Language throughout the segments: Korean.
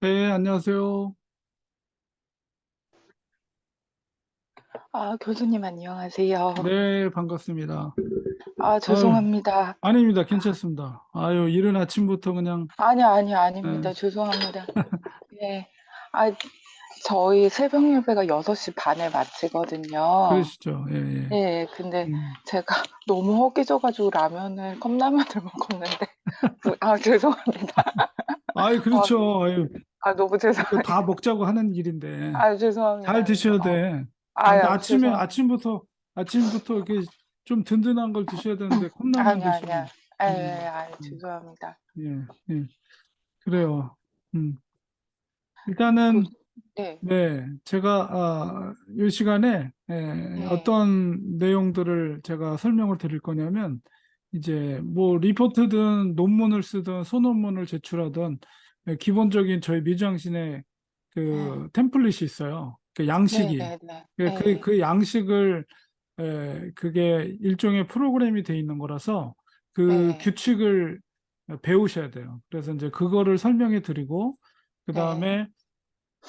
네, 안녕하세요. 아, 교수님 안녕하세요. 네, 반갑습니다. 아, 아유, 죄송합니다. 아닙니다. 아, 괜찮습니다. 아유, 이른 아침부터 그냥, 아니요, 예, 아닙니다. 죄송합니다. 예. 아, 저희 새벽 예배가 6시 반에 마치거든요. 그러시죠. 예, 예. 예, 근데 음. 제가 너무 허기져가지고 컵라면을 먹었는데, 죄송합니다. 아유, 아, 그렇죠. 아유, 너무 이거 다 죄송합니다. 먹자고 하는 일인데, 잘 죄송합니다. 그래서, 드셔야 돼. 아, 근데 아유, 죄송합니다. 아침부터 이렇게 좀 든든한 걸 드셔야 되는데, 컵라면 아니야. 드시고, 예, 음, 음, 죄송합니다. 예, 예. 그래요. 음. 교, 일단은, 네, 네, 제가 이 시간에 네, 어떤 내용들을 제가 설명을 드릴 거냐면 이제 뭐 리포트든 논문을 쓰든 소논문을 제출하든 기본적인 저희 미주앙신의 네, 그 템플릿이 있어요. 그 네, 양식이 네, 네, 네, 그 양식을 그게 일종의 프로그램이 돼 있는 거라서 그 네. 규칙을 배우셔야 돼요. 그래서 이제 그거를 설명해 드리고 그 네, 다음에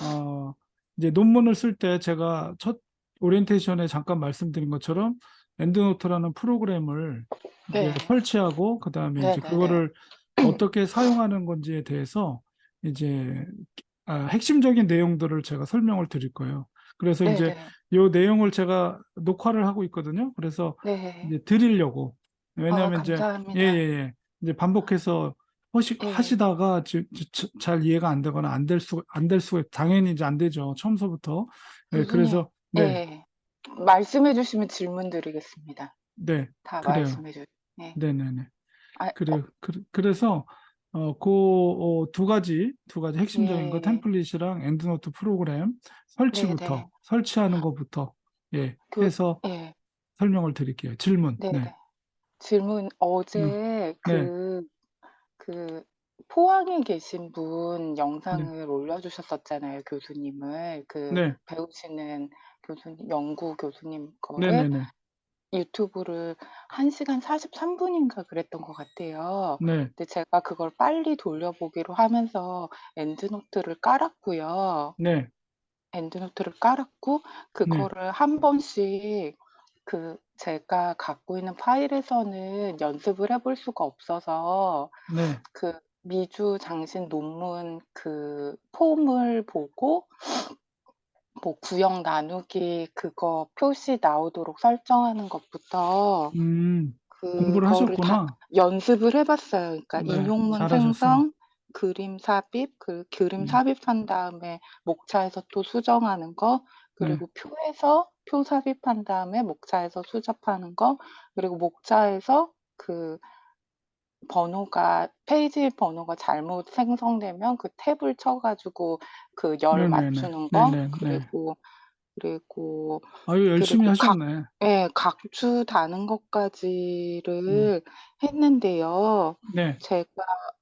어, 이제 논문을 쓸 때 제가 첫 오리엔테이션에 잠깐 말씀드린 것처럼 엔드노트라는 프로그램을 이제 네, 설치하고 그다음에 네, 이제 네, 네, 그거를 어떻게 사용하는 건지에 대해서 이제 핵심적인 내용들을 제가 설명을 드릴 거예요. 그래서 네, 이제 네, 이 내용을 제가 녹화를 하고 있거든요. 그래서 네. 이제 드리려고. 왜냐하면 이제 예, 예, 감사합니다. 예. 이제 반복해서 예, 하시다가 잘 이해가 안 되거나 안 될 수가 당연히 이제 안 되죠. 처음서부터. 예, 교수님, 그래서 네, 예, 말씀해 주시면 질문 드리겠습니다. 네, 다 그래요. 말씀해 주, 네. 네, 네, 네. 아, 그래서 두 가지 핵심적인 거 예, 템플릿이랑 엔드노트 프로그램 네, 네. 설치하는 것부터 예, 그, 해서 예, 설명을 드릴게요. 질문. 네, 네. 네. 질문, 네. 어제 네. 그, 포항에 계신 분 네. 영상을 올려주셨었잖아요, 교수님을. 네. 배우시는 교수님, 연구 교수님 네, 거를. 네, 네. 유튜브를 1시간 43분인가 그랬던 것 같아요. 네. 근데 제가 그걸 빨리 돌려보기로 하면서 엔드노트를 깔았고요. 네. 엔드노트를 깔았고, 네. 그거를 한 번씩 제가 갖고 있는 파일에서는 연습을 해볼 수가 없어서 네. 미주 장신 논문 폼을 보고 뭐 구역 나누기 그거 표시 나오도록 설정하는 것부터 음, 공부를 그거를 다 하셨구나. 연습을 해 봤어요. 그러니까 네, 인용문 잘하셨어요. 생성, 그림 삽입, 그림 음, 삽입한 다음에 목차에서 또 수정하는 거, 네, 그리고 표 삽입한 다음에 목차에서 수정하는 거, 그리고 목차에서 페이지 번호가 잘못 생성되면 그 탭을 쳐 가지고 열 네네네, 맞추는 거, 네네네. 그리고 아유, 열심히 그리고 하셨네. 각주 다는 음, 것까지를 했는데요. 네, 제가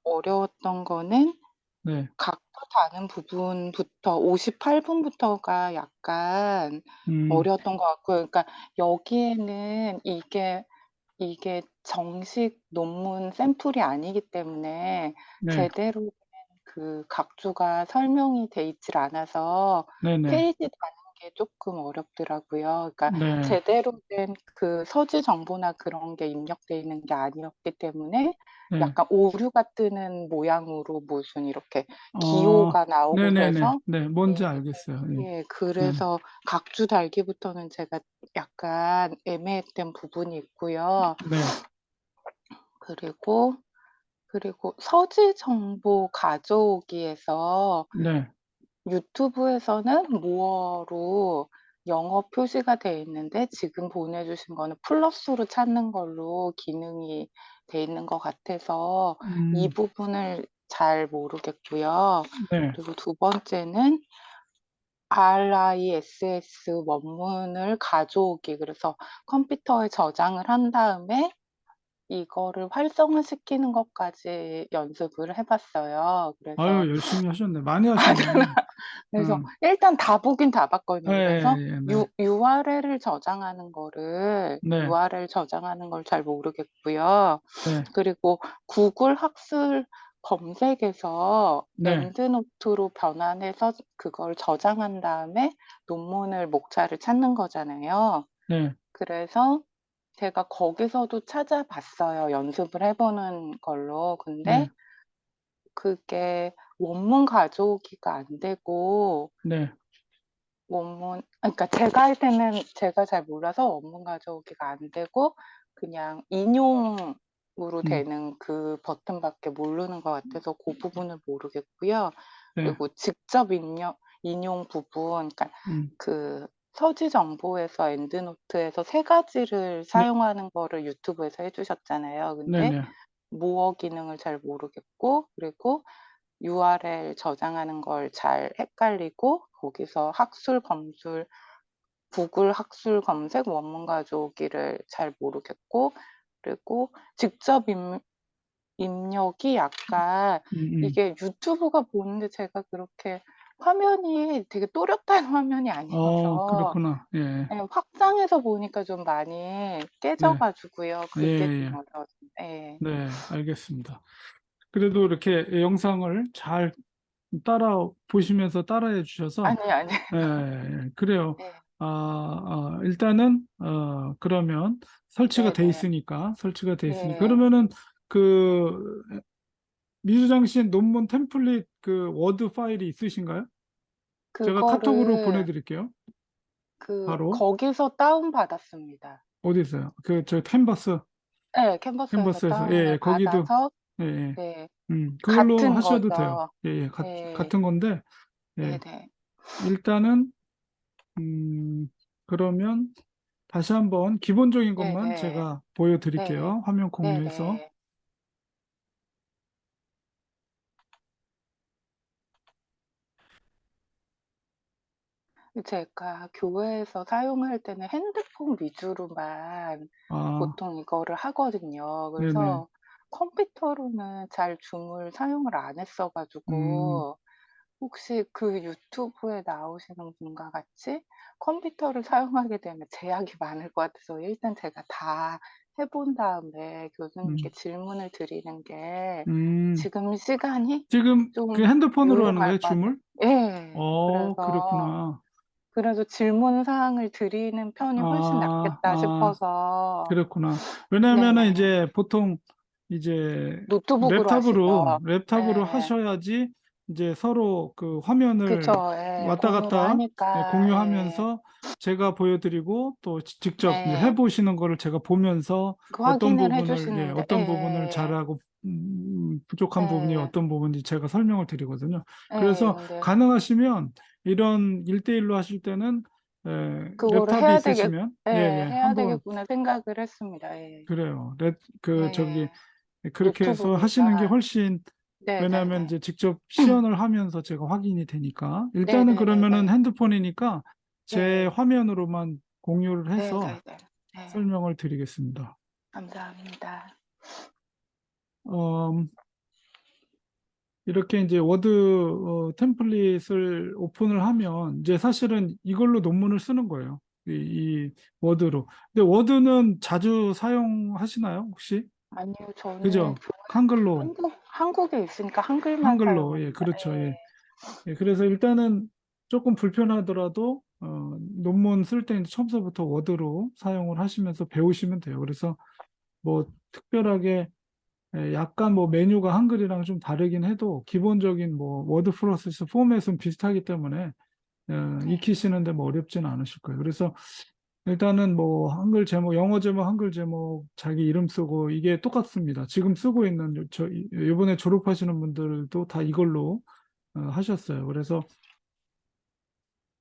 어려웠던 거는 네, 각주 다는 부분부터 58분부터가 약간 음, 어려웠던 것 같고요. 그러니까 여기에는 이게 정식 논문 샘플이 아니기 때문에 네, 제대로 된 각주가 설명이 돼 있질 않아서 네네, 페이지 다는 게 쪼끔 어렵더라고요. 그러니까 네, 제대로 된 서지 정보나 그런 게 입력돼 있는 게 아니었기 때문에 네. 약간 오류가 뜨는 모양으로 무슨 이렇게 어, 기호가 나오고 네네네, 그래서 네, 뭔지 예. 알겠어요. 예, 예. 네, 그래서 각주 달기부터는 제가 약간 애매했던 부분이 있고요. 네, 그리고 서지 정보 가져오기에서 네, 유튜브에서는 모어로 영어 표시가 돼 있는데 지금 보내주신 거는 플러스로 찾는 걸로 기능이 돼 있는 것 같아서 이 음, 부분을 잘 모르겠고요. 네, 그리고 두 번째는 RISS 원문을 가져오기. 그래서 컴퓨터에 저장을 한 다음에 이거를 활성화시키는 것까지 연습을 해 봤어요. 그래서 아유, 열심히 하셨네. 많이 하셨네. 응, 일단 다 보긴 다 예, 봤거든요. 그래서 예, 예, 네, 네, URL 저장하는 걸 잘 모르겠고요. 네, 그리고 구글 학습 검색에서 네, 엔드노트로 변환해서 그걸 저장한 다음에 논문을 목차를 찾는 거잖아요. 네, 그래서 제가 거기서도 찾아봤어요. 연습을 해보는 걸로. 근데 네, 그게 원문 가져오기가 안 되고, 네, 그러니까 제가 할 때는 제가 잘 몰라서 원문 가져오기가 안 되고, 그냥 인용으로 음, 되는 그 버튼밖에 모르는 것 같아서 그 부분을 모르겠고요. 네, 그리고 직접 인용 부분, 그러니까 음, 그 서지 정보에서 엔드노트에서 세 가지를 네, 사용하는 거를 유튜브에서 해주셨잖아요. 네, 근데 네, 모어 기능을 잘 모르겠고, 그리고 URL 저장하는 걸 잘 헷갈리고, 거기서 학술 검술, 구글 학술 검색 원문 가져오기를 잘 모르겠고, 그리고 직접 입력이 약간 음, 음. 이게 유튜브가 보는데 제가 그렇게 화면이 되게 또렷한 화면이 아니어서 그렇구나. 예, 예, 확장해서 보니까 좀 많이 네, 깨져가지고요. 예, 그게 좀 예, 어려웠어요. 예. 네, 알겠습니다. 그래도 이렇게 영상을 잘 따라 보시면서 따라해 주셔서 아니, 아니. 예, 예, 그래요. 네, 일단은 그러면 설치가 네, 돼 네. 있으니까 네. 그러면은 그 미수장 씨 논문 템플릿 그 워드 파일이 있으신가요? 제가 카톡으로 그거를 보내드릴게요. 바로 거기서 다운받았습니다. 어디 있어요? 그 저 캔버스 네, 캔버스에서 캔버스에서 예, 다운을 예, 거기도 받아서, 예, 예. 네, 그걸로 같은 하셔도 돼요. 거죠. 예, 예, 네, 같은 건데 예, 네네. 일단은 그러면 다시 한번 기본적인 것만 네네. 제가 네, 보여드릴게요. 화면 공유해서. 네네. 제가 교회에서 사용할 때는 핸드폰 위주로만 아, 보통 이거를 하거든요. 네네. 그래서 컴퓨터로는 잘 줌을 사용을 안 음, 했어가지고, 혹시 그 유튜브에 나오시는 분과 같이 컴퓨터를 사용하게 되면 제약이 많을 것 같아서 일단 제가 다 해본 다음에 교수님께 음, 질문을 드리는 게 음. 지금 시간이 지금 그 좀 핸드폰으로 하는 유용할 거예요, 것 같아요. 줌을? 예. 그렇구나. 그래서 질문 사항을 드리는 편이 훨씬 아, 낫겠다 아, 싶어서, 그렇구나. 왜냐하면은 네네. 이제 보통 이제 노트북으로 하시죠. 랩탑으로 예. 하셔야지 이제 서로 그 그쵸. 화면을 예. 왔다 공유를 갔다 하니까, 예. 공유하면서 제가 보여드리고 또 직접 이제 네. 해보시는 거를 제가 보면서 그 확인을 해주시는데, 어떤 부분을 예. 잘하고 부족한 부분이 예. 어떤 부분인지 제가 설명을 드리거든요. 예. 그래서 근데 가능하시면 이런 1대1로 하실 때는 그거를 랩탑이 있으시면 해야 한번 되겠구나 생각을 했습니다. 예. 그래요. 저기 예. 그렇게 해서 하시는 게 노트북이니까. 훨씬 왜냐하면 네네네. 이제 직접 시연을 하면서 제가 확인이 되니까 일단은 그러면은 네네네네. 핸드폰이니까 제 네. 화면으로만 공유를 해서 네네네. 네. 설명을 드리겠습니다. 감사합니다. 음, 이렇게 이제 워드 템플릿을 오픈을 하면 이제 사실은 이걸로 논문을 쓰는 거예요. 이 워드로. 근데 워드는 자주 사용하시나요, 혹시? 아니요, 저는 그죠? 한글로, 한국에 있으니까 한글만 한글로. 예, 사용합니다. 그렇죠. 예. 예. 예, 그래서 일단은 조금 불편하더라도 논문 쓸 때는 처음서부터 워드로 사용을 하시면서 배우시면 돼요. 그래서 뭐 특별하게 약간 뭐 메뉴가 한글이랑 좀 다르긴 해도 기본적인 뭐 워드 프로세스 포맷은 비슷하기 때문에 네. 익히시는데 뭐 어렵지는 않으실 거예요. 그래서 일단은 뭐 한글 제목, 영어 제목, 한글 제목, 자기 이름 쓰고 이게 똑같습니다. 지금 쓰고 있는 이번에 졸업하시는 분들도 다 이걸로 하셨어요. 그래서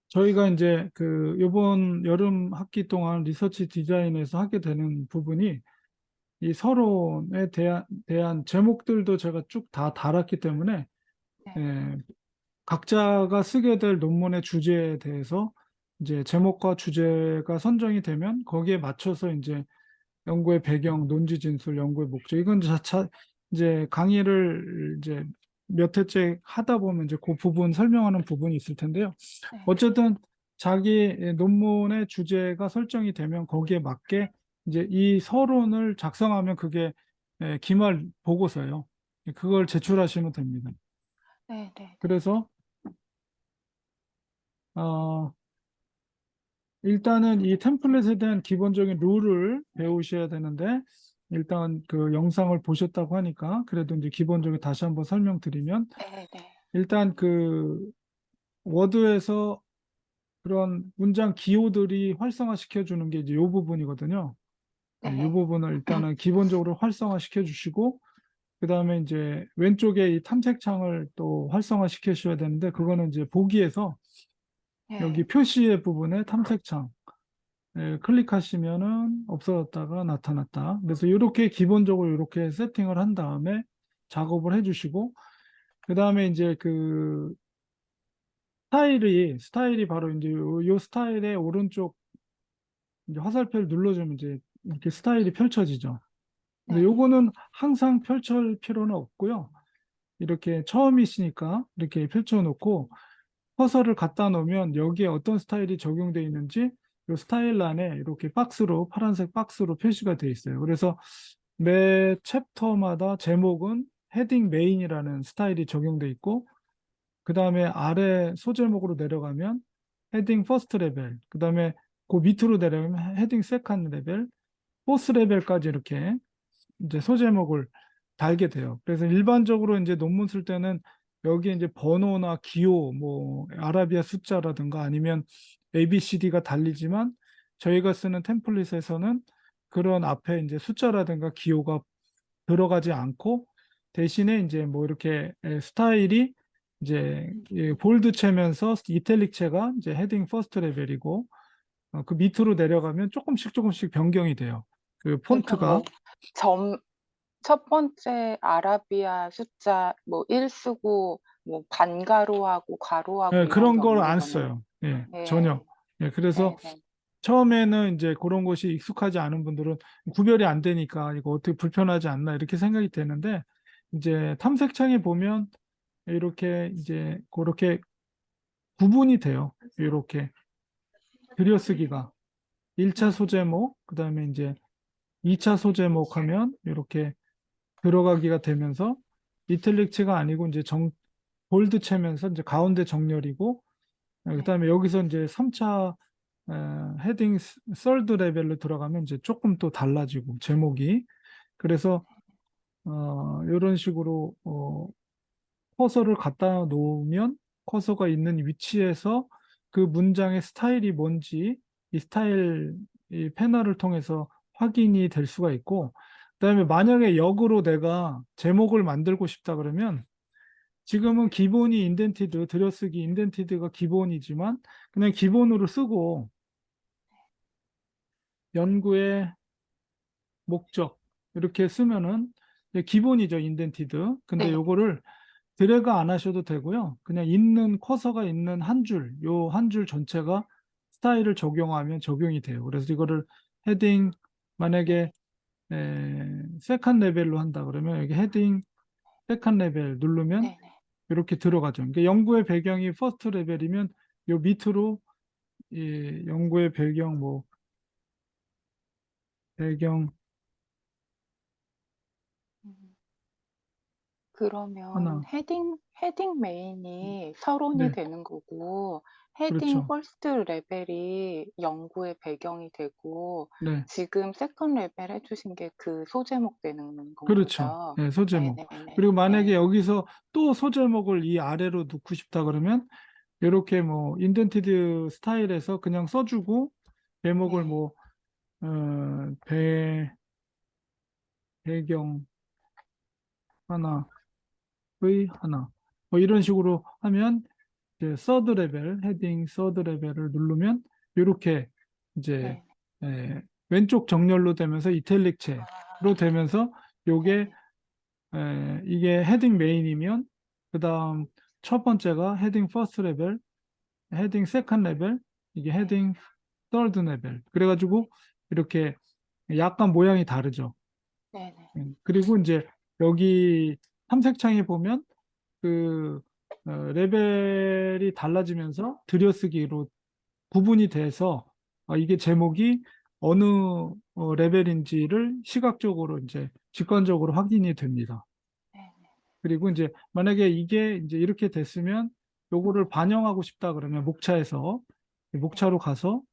저희가 이제 그 이번 여름 학기 동안 리서치 디자인에서 하게 되는 부분이 이 서론에 대한 제목들도 제가 쭉 다 달았기 때문에 네. 예, 각자가 쓰게 될 논문의 주제에 대해서 이제 제목과 주제가 선정이 되면 거기에 맞춰서 이제 연구의 배경, 논지 진술, 연구의 목적 이건 이제 강의를 이제 몇 회째 하다 보면 이제 그 부분 설명하는 부분이 있을 텐데요. 네. 어쨌든 자기 논문의 주제가 설정이 되면 거기에 맞게 이제 이 서론을 작성하면 그게 기말 보고서예요. 그걸 제출하시면 됩니다. 네, 네, 네. 그래서 어, 일단은 이 템플릿에 대한 기본적인 룰을 배우셔야 되는데 일단 그 영상을 보셨다고 하니까 그래도 이제 기본적으로 다시 한번 설명드리면 네, 네. 일단 그 워드에서 그런 문장 기호들이 활성화시켜 주는 게 이제 이 부분이거든요. 이 네. 부분을 일단은 기본적으로 활성화시켜 주시고 그다음에 이제 왼쪽에 이 탐색창을 또 활성화시키셔야 되는데 그거는 이제 보기에서 여기 네. 표시의 부분에 탐색창 클릭하시면은 없어졌다가 나타났다. 그래서 이렇게 기본적으로 이렇게 세팅을 한 다음에 작업을 해주시고 그 다음에 이제 그 스타일이 바로 이제 요 스타일의 오른쪽 이제 화살표를 눌러주면 이제 이렇게 스타일이 펼쳐지죠. 근데 네. 요거는 항상 펼칠 필요는 없고요. 이렇게 처음이시니까 이렇게 펼쳐놓고 커서를 갖다 놓으면 여기에 어떤 스타일이 적용되어 있는지 이 스타일 안에 이렇게 박스로 파란색 박스로 표시가 되어 있어요. 그래서 매 챕터마다 제목은 헤딩 메인이라는 스타일이 적용되어 있고 그 다음에 아래 소제목으로 내려가면 헤딩 퍼스트 레벨, 그 다음에 그 밑으로 내려가면 헤딩 세컨드 레벨, 포스 레벨까지 이렇게 이제 소제목을 달게 돼요. 그래서 일반적으로 이제 논문 쓸 때는 여기 이제 번호나 기호, 뭐 아라비아 숫자라든가 아니면 ABCD가 달리지만 저희가 쓰는 템플릿에서는 그런 앞에 이제 숫자라든가 기호가 들어가지 않고 대신에 이제 뭐 이렇게 스타일이 이제 볼드 채면서 이탈릭 채가 이제 헤딩 퍼스트 레벨이고 그 밑으로 내려가면 조금씩 변경이 돼요. 그 그러니까 폰트가 뭐 점 첫 번째 아라비아 숫자 뭐 1 쓰고 뭐 반가로하고 가로하고 예, 이런 게 그런 걸 없는 안 거네요. 써요. 예, 전혀. 네. 예, 그래서 네, 네. 처음에는 이제 그런 것이 익숙하지 않은 분들은 구별이 안 되니까 이거 어떻게 불편하지 않나 이렇게 생각이 되는데 이제 탐색창에 보면 이렇게 이제 그렇게 구분이 돼요. 이렇게 들여쓰기가 1차 네. 소제목, 그다음에 이제 2차 소제목 하면 이렇게 들어가기가 되면서 이틀릭체가 아니고 이제 볼드 채면서 이제 가운데 정렬이고 네. 그다음에 여기서 이제 3차 헤딩 썰드 레벨로 들어가면 이제 조금 또 달라지고 제목이 그래서 이런 식으로 커서를 갖다 놓으면 커서가 있는 위치에서 그 문장의 스타일이 뭔지 이 스타일 이 패널을 통해서 확인이 될 수가 있고 그다음에 만약에 역으로 내가 제목을 만들고 싶다 그러면 지금은 기본이 인덴티드 들여쓰기 인덴티드가 기본이지만 그냥 기본으로 쓰고 연구의 목적 이렇게 쓰면은 이제 기본이죠 인덴티드 근데 네. 요거를 드래그 안 하셔도 되고요. 그냥 있는 커서가 있는 한 줄, 요 한 줄 전체가 스타일을 적용하면 적용이 돼요. 그래서 이거를 헤딩 만약에 세컨 레벨로 한다 그러면 여기 헤딩 세컨 레벨 누르면 네, 네. 이렇게 들어가죠. 그러니까 연구의 배경이 퍼스트 레벨이면 요 밑으로 이 연구의 배경 뭐 배경 음. 그러면 하나 헤딩 메인이 서론이 네 되는 거고 헤딩 그렇죠. 퍼스트 레벨이 연구의 배경이 되고 네 지금 세컨 레벨 해 주신 게 그 소제목 되는 건 그렇죠. 거죠? 네, 소제목. 네네네. 그리고 만약에 네. 여기서 또 소제목을 이 아래로 넣고 싶다 그러면 이렇게 뭐 인덴티드 스타일에서 그냥 써주고 제목을 네. 뭐 배경 하나의 하나 뭐 이런 식으로 하면 이제 서드 레벨 헤딩 서드 레벨을 누르면 이렇게 이제 네. 왼쪽 정렬로 되면서 이탈릭 아. 채로 되면서 요게 네. 이게 헤딩 메인이면 그다음 첫 번째가 헤딩 퍼스트 레벨 헤딩 세컨 레벨 이게 네. 헤딩 서드 레벨 그래가지고 이렇게 약간 모양이 다르죠. 네네. 그리고 이제 여기 탐색창에 보면 그 레벨이 달라지면서 들여쓰기로 구분이 돼서 이게 제목이 어느 레벨인지를 시각적으로 이제 직관적으로 확인이 됩니다. 네. 그리고 이제 만약에 이게 이제 이렇게 됐으면 요거를 반영하고 싶다 그러면 목차에서 목차로 가서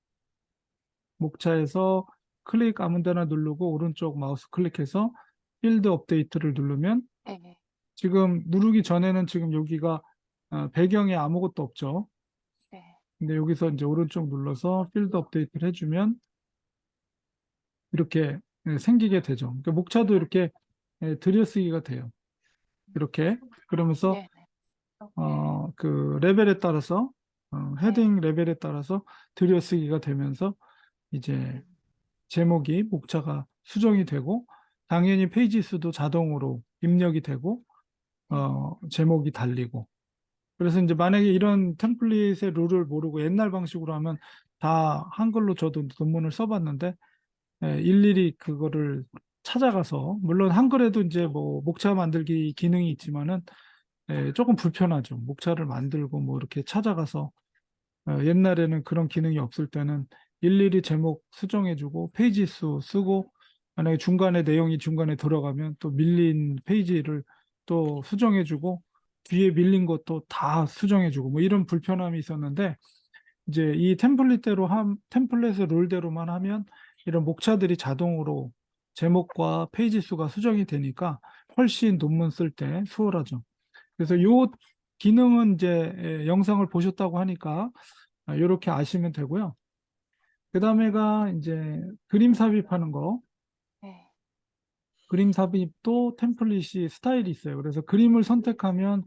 목차에서 클릭 아무 데나 누르고 오른쪽 마우스 클릭해서 필드 업데이트를 누르면 네. 지금 누르기 전에는 지금 여기가 배경에 아무것도 없죠. 네. 근데 여기서 이제 오른쪽 눌러서 필드 업데이트를 해주면 이렇게 생기게 되죠. 그러니까 목차도 이렇게 들여쓰기가 돼요. 이렇게 그러면서 네. 그 레벨에 따라서 네. 헤딩 레벨에 따라서 들여쓰기가 되면서 이제 제목이 목차가 수정이 되고 당연히 페이지 수도 자동으로 입력이 되고 네. 제목이 달리고 그래서 이제 만약에 이런 템플릿의 룰을 모르고 옛날 방식으로 하면 다 한글로 저도 논문을 써봤는데 일일이 그거를 찾아가서 물론 한글에도 이제 뭐 목차 만들기 기능이 있지만은 조금 불편하죠. 목차를 만들고 뭐 이렇게 찾아가서 옛날에는 그런 기능이 없을 때는 일일이 제목 수정해주고 페이지 수 쓰고 만약에 중간에 내용이 중간에 들어가면 또 밀린 페이지를 또 수정해주고 뒤에 밀린 것도 다 수정해주고 뭐 이런 불편함이 있었는데 이제 이 템플릿의 룰대로만 하면 이런 목차들이 자동으로 제목과 페이지 수가 수정이 되니까 훨씬 논문 쓸 때 수월하죠. 그래서 요 기능은 이제 영상을 보셨다고 하니까 이렇게 아시면 되고요. 그 다음에가 이제 그림 삽입하는 거. 네. 그림 삽입도 템플릿이 스타일이 있어요. 그래서 그림을 선택하면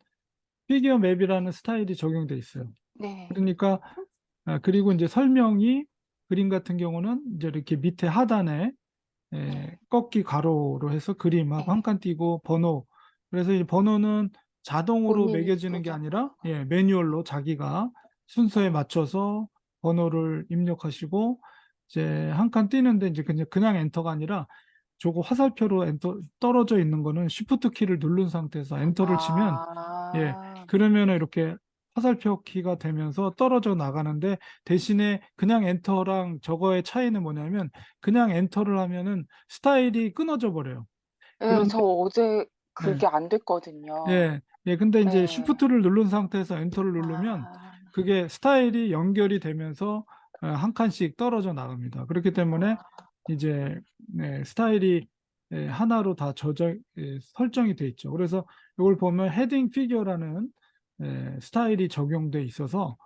피규어 맵이라는 스타일이 적용돼 있어요. 네. 그러니까 그리고 이제 설명이 그림 같은 경우는 이제 이렇게 밑에 하단에 네. 꺾기 가로로 해서 그림하고 한 네. 칸 띄고 번호. 그래서 이 번호는 자동으로 본인이 매겨지는 게 수정. 아니라 매뉴얼로 자기가 순서에 네. 맞춰서 번호를 입력하시고 이제 한 칸 띄는데 이제 그냥 엔터가 아니라 저거 화살표로 엔터 떨어져 있는 거는 쉬프트 키를 누른 상태에서 엔터를 치면 아. 그러면 이렇게 화살표 키가 되면서 떨어져 나가는데 대신에 그냥 엔터랑 저거의 차이는 뭐냐면 그냥 엔터를 하면은 스타일이 끊어져 버려요. 예, 그런데 저 어제 네, 그게 안 됐거든요. 근데 이제 예. 쉬프트를 누른 상태에서 엔터를 누르면 아. 그게 스타일이 연결이 되면서 한 칸씩 떨어져 나갑니다. 그렇기 때문에 아. 이제 스타일이 하나로 다 설정이 돼 있죠. 그래서 이걸 보면 헤딩 피규어라는 스타일이 적용돼 있어서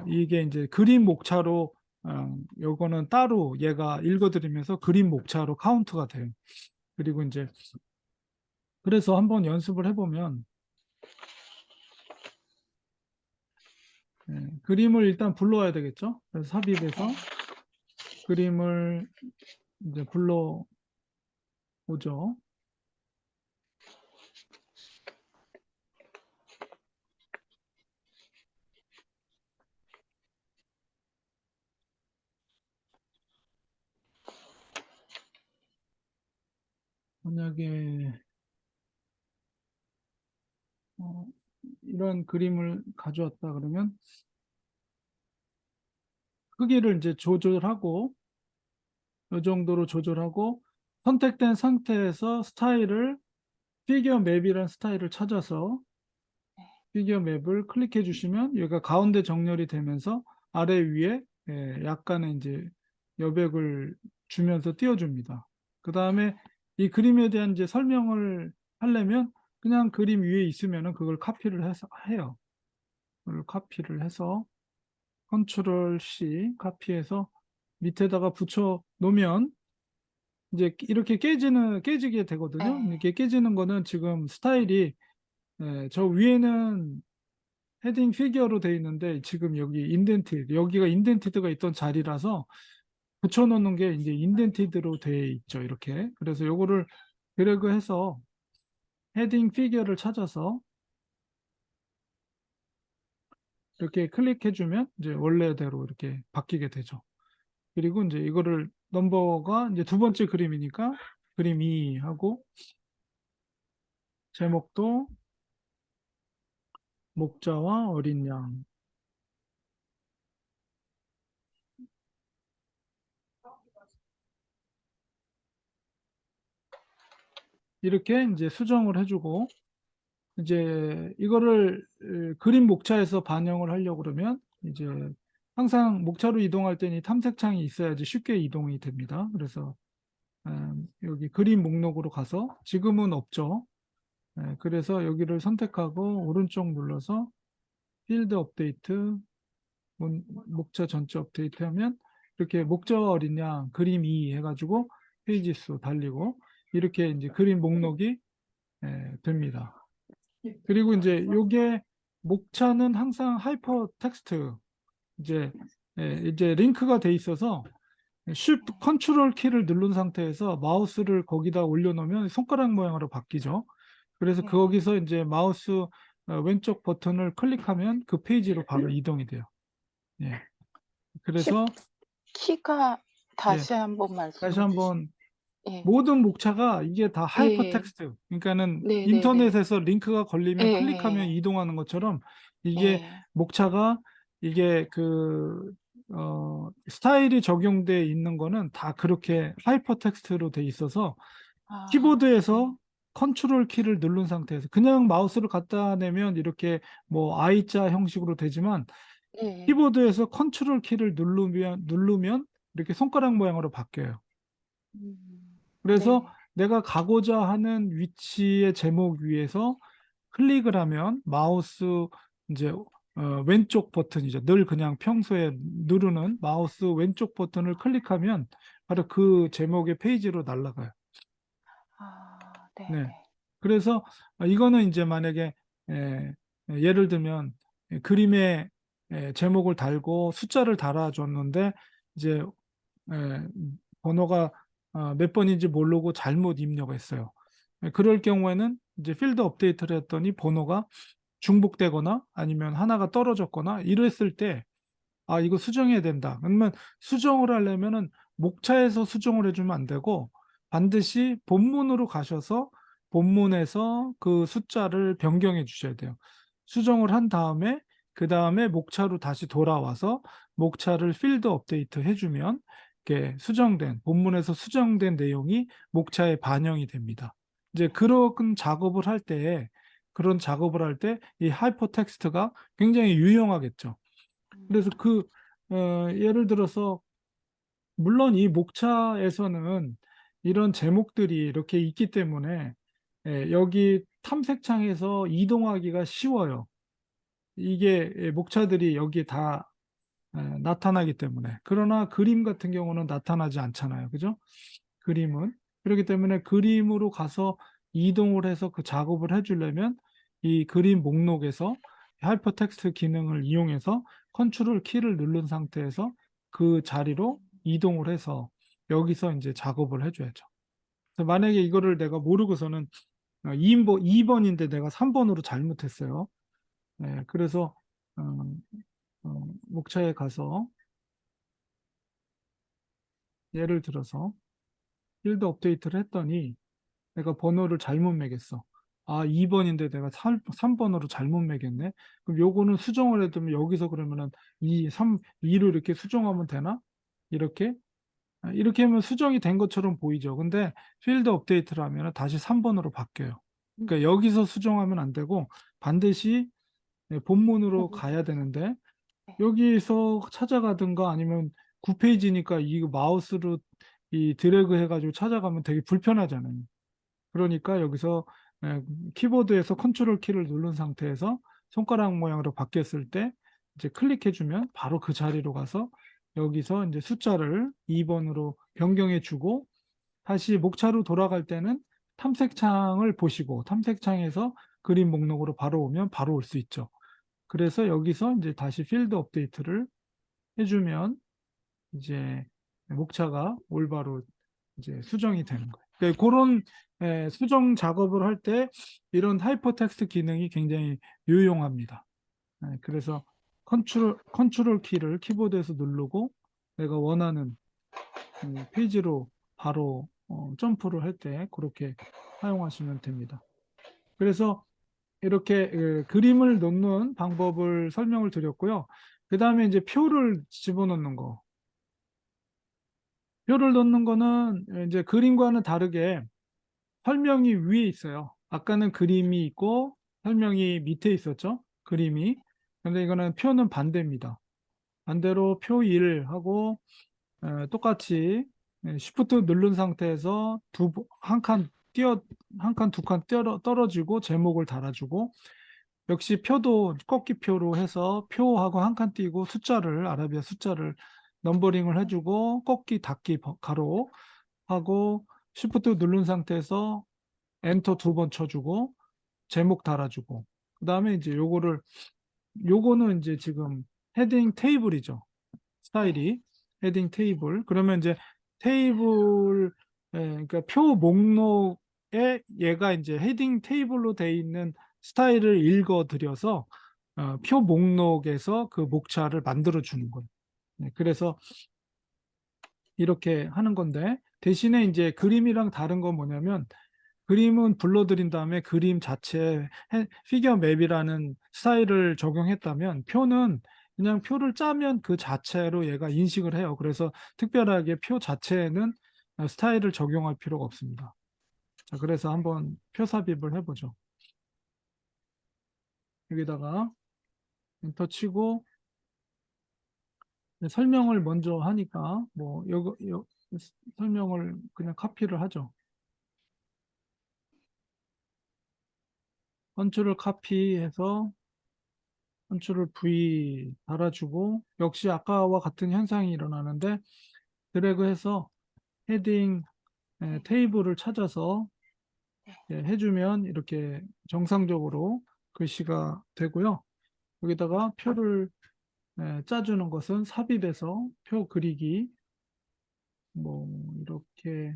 이게 이제 그림 목차로 요거는 따로 얘가 읽어드리면서 그림 목차로 카운트가 돼요. 그리고 이제 그래서 한번 연습을 해보면 그림을 일단 불러와야 되겠죠. 그래서 삽입에서 그림을 이제 불러오죠. 만약에 어, 이런 그림을 가져왔다 그러면 크기를 이제 조절하고 이 정도로 조절하고 선택된 상태에서 스타일을 피규어 맵이라는 스타일을 찾아서 피규어 맵을 클릭해 주시면 여기가 가운데 정렬이 되면서 아래 위에 약간의 이제 여백을 주면서 띄워줍니다. 그 다음에 이 그림에 대한 이제 설명을 하려면 그냥 그림 위에 있으면은 그걸 카피를 해서 해요. 그걸 카피를 해서 컨트롤 C 카피해서 밑에다가 붙여 놓으면 이제 이렇게 깨지게 되거든요. 예. 이렇게 깨지는 거는 지금 스타일이 저 위에는 헤딩 피규어로 되어 있는데 지금 여기가 인덴티드가 있던 자리라서 붙여놓는 게 이제 인덴티드로 되어 있죠. 이렇게. 그래서 요거를 드래그해서 헤딩 피규어를 찾아서 이렇게 클릭해주면 이제 원래대로 이렇게 바뀌게 되죠. 그리고 이제 이거를 넘버가 이제 두 번째 그림이니까 그림 2 하고 제목도 목자와 어린 양 이렇게 이제 수정을 해주고 이제 이거를 그림 목차에서 반영을 하려고 그러면 이제 항상 목차로 이동할 때는 이 탐색창이 있어야지 쉽게 이동이 됩니다. 그래서 여기 그림 목록으로 가서 지금은 없죠. 그래서 여기를 선택하고 오른쪽 눌러서 필드 업데이트, 목차 전체 업데이트 하면 이렇게 목차가 어딨냐, 그림 2 해가지고 페이지 수 달리고 이렇게 이제 그림 목록이 됩니다. 그리고 이제 요게 목차는 항상 하이퍼 텍스트 이제 링크가 돼 있어서 Shift 컨트롤 키를 누른 상태에서 마우스를 거기다 올려놓으면 손가락 모양으로 바뀌죠. 그래서 네. 거기서 이제 마우스 왼쪽 버튼을 클릭하면 그 페이지로 바로 이동이 돼요. 예. 그래서 Shift 키가 예, 다시 한번 다시 말씀해 주시. 한번 예. 모든 목차가 이게 다 하이퍼 예. 텍스트. 그러니까는 네네네. 인터넷에서 링크가 걸리면 클릭하면 예. 이동하는 것처럼 이게 예. 목차가 이게 스타일이 적용돼 있는 거는 다 그렇게 하이퍼 텍스트로 돼 있어서 아, 네. 키보드에서 컨트롤 키를 누른 상태에서 그냥 마우스를 갖다 대면 이렇게 뭐 I자 형식으로 되지만 예. 키보드에서 컨트롤 키를 누르면 이렇게 손가락 모양으로 바뀌어요. 그래서 네. 내가 가고자 하는 위치의 제목 위에서 클릭을 하면 마우스 이제 왼쪽 버튼이죠. 늘 그냥 평소에 누르는 마우스 왼쪽 버튼을 클릭하면 바로 그 제목의 페이지로 날아가요. 아, 네. 네네. 그래서 이거는 이제 만약에 예를 들면 그림에 제목을 달고 숫자를 달아줬는데 이제 예, 번호가 몇 번인지 모르고 잘못 입력했어요. 그럴 경우에는 이제 필드 업데이트를 했더니 번호가 중복되거나 아니면 하나가 떨어졌거나 이랬을 때 이거 수정해야 된다. 그러면 수정을 하려면은 목차에서 수정을 해주면 안 되고 반드시 본문으로 가셔서 본문에서 그 숫자를 변경해 주셔야 돼요. 수정을 한 다음에 그 다음에 목차로 다시 돌아와서 목차를 필드 업데이트 해주면 이렇게 본문에서 수정된 내용이 목차에 반영이 됩니다. 이제 그런 작업을 할 때 이 하이퍼텍스트가 굉장히 유용하겠죠. 그래서 예를 들어서, 물론 이 목차에서는 이런 제목들이 이렇게 있기 때문에, 여기 탐색창에서 이동하기가 쉬워요. 이게 목차들이 여기 다 나타나기 때문에. 그러나 그림 같은 경우는 나타나지 않잖아요. 그죠? 그림은. 그렇기 때문에 그림으로 가서 이동을 해서 그 작업을 해주려면 이 그림 목록에서 하이퍼텍스트 기능을 이용해서 컨트롤 키를 누른 상태에서 그 자리로 이동을 해서 여기서 이제 작업을 해줘야죠. 그래서 만약에 이거를 내가 모르고서는 2번인데 내가 3번으로 잘못했어요. 네, 그래서 어, 목차에 가서 예를 들어서 필드 업데이트를 했더니 내가 번호를 잘못 매겼어. 2번인데 내가 3번으로 잘못 매겼네. 그럼 요거는 수정을 해두면 여기서 그러면은 2로 이렇게 수정하면 되나? 이렇게? 이렇게 하면 수정이 된 것처럼 보이죠. 근데 필드 업데이트를 하면 다시 3번으로 바뀌어요. 그러니까 여기서 수정하면 안 되고 반드시 본문으로 가야 되는데 네. 여기서 찾아가든가 아니면 9페이지니까 이 마우스로 이 드래그 해가지고 찾아가면 되게 불편하잖아요. 그러니까 여기서 키보드에서 컨트롤 키를 누른 상태에서 손가락 모양으로 바뀌었을 때 이제 클릭해주면 바로 그 자리로 가서 여기서 이제 숫자를 2번으로 변경해 주고 다시 목차로 돌아갈 때는 탐색창을 보시고 탐색창에서 그림 목록으로 바로 오면 바로 올 수 있죠. 그래서 여기서 이제 다시 필드 업데이트를 해주면 이제 목차가 올바로 이제 수정이 되는 거예요. 그러니까 그런 수정 작업을 할 때 이런 하이퍼텍스트 기능이 굉장히 유용합니다. 그래서 컨트롤 키를 키보드에서 누르고 내가 원하는 페이지로 바로 점프를 할 때 그렇게 사용하시면 됩니다. 그래서 이렇게 그림을 놓는 방법을 설명을 드렸고요. 그 다음에 이제 표를 집어넣는 거. 표를 넣는 거는 이제 그림과는 다르게 설명이 위에 있어요. 아까는 그림이 있고 설명이 밑에 있었죠? 그림이. 근데 이거는 표는 반대입니다. 반대로 표 1 하고 똑같이 Shift 누른 상태에서 한 칸 한 칸, 두 칸 떨어지고 제목을 달아주고 역시 표도 꺾기표로 해서 표하고 한 칸 띄고 숫자를 아라비아 숫자를 넘버링을 해주고 꺾기 닫기 가로 하고 Shift 누른 상태에서 엔터 두 번 쳐주고 제목 달아주고 그다음에 이제 요거는 이제 지금 헤딩 테이블이죠. 네. 스타일이 헤딩 테이블. 그러면 이제 테이블 그러니까 표 목록에 얘가 이제 헤딩 테이블로 돼 있는 스타일을 읽어 드려서 표 목록에서 그 목차를 만들어 주는 거예요. 네, 그래서 이렇게 하는 건데 대신에 이제 그림이랑 다른 건 뭐냐면 그림은 불러들인 다음에 그림 자체에 피겨 맵이라는 스타일을 적용했다면 표는 그냥 표를 짜면 그 자체로 얘가 인식을 해요. 그래서 특별하게 표 자체에는 스타일을 적용할 필요가 없습니다. 자, 그래서 한번 표 삽입을 해보죠. 여기다가 엔터 치고 설명을 먼저 하니까 뭐 설명을 그냥 카피를 하죠. 컨트롤 카피해서 컨트롤 V 달아주고 역시 아까와 같은 현상이 일어나는데 드래그해서 헤딩 네. 테이블을 찾아서 네. 해주면 이렇게 정상적으로 글씨가 되고요. 여기다가 표를 짜주는 것은 삽입해서 표 그리기 뭐 이렇게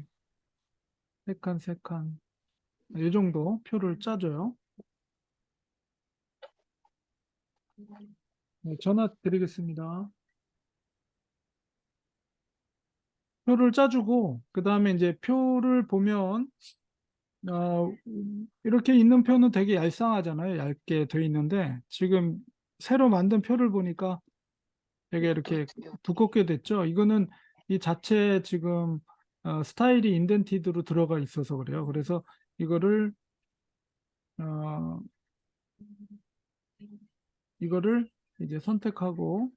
세 칸, 세 칸 이 정도 표를 짜줘요. 네, 전화 드리겠습니다. 표를 짜주고 그 다음에 이제 표를 보면 이렇게 있는 표는 되게 얄쌍하잖아요. 얇게 돼 있는데 지금 새로 만든 표를 보니까 되게 이렇게 두껍죠. 두껍게 됐죠. 이거는 이 자체 지금 스타일이 인덴티드로 들어가 있어서 그래요. 그래서 이거를 어, 이거를 이제 선택하고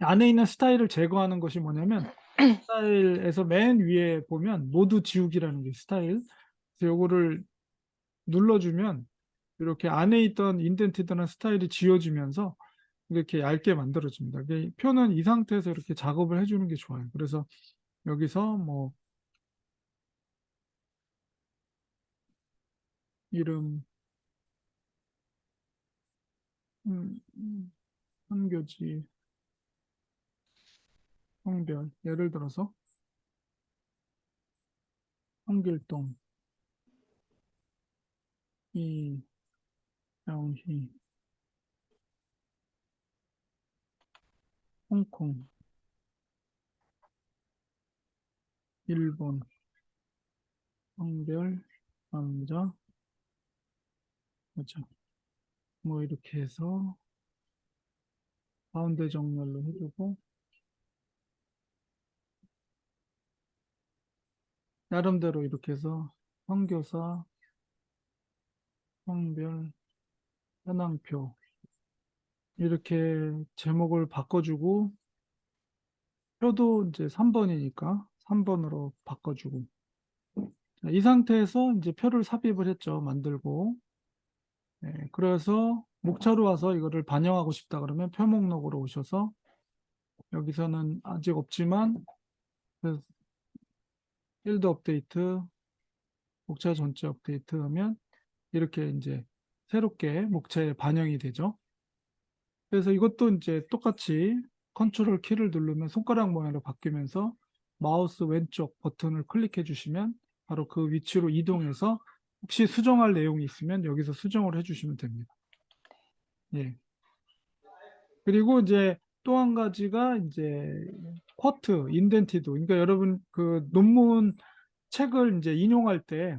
안에 있는 스타일을 제거하는 것이 뭐냐면 스타일에서 맨 위에 보면 모두 지우기라는 게 스타일. 그래서 요거를 눌러주면 이렇게 안에 있던 인덴티드나 스타일이 지워지면서 이렇게 얇게 만들어집니다. 표는 이 상태에서 이렇게 작업을 해주는 게 좋아요. 그래서 여기서 뭐 이름, 한교지, 성별, 예를 들어서 한길동, 이양희, 홍콩, 일본, 성별, 남자, 여자. 뭐 이렇게 해서 가운데 정렬로 해주고 나름대로 이렇게 해서 선교사, 성별, 현황표 이렇게 제목을 바꿔주고 표도 이제 3번이니까 3번으로 바꿔주고 이 상태에서 이제 표를 삽입을 했죠. 만들고 그래서 목차로 와서 이거를 반영하고 싶다 그러면 표 목록으로 오셔서 여기서는 아직 없지만 그 필드 업데이트 목차 전체 업데이트 하면 이렇게 이제 새롭게 목차에 반영이 되죠. 그래서 이것도 이제 똑같이 컨트롤 키를 누르면 손가락 모양으로 바뀌면서 마우스 왼쪽 버튼을 클릭해 주시면 바로 그 위치로 이동해서 혹시 수정할 내용이 있으면 여기서 수정을 해 주시면 됩니다. 예. 그리고 이제 또 한 가지가 이제 쿼트, 인덴티드. 그러니까 여러분 그 논문 책을 이제 인용할 때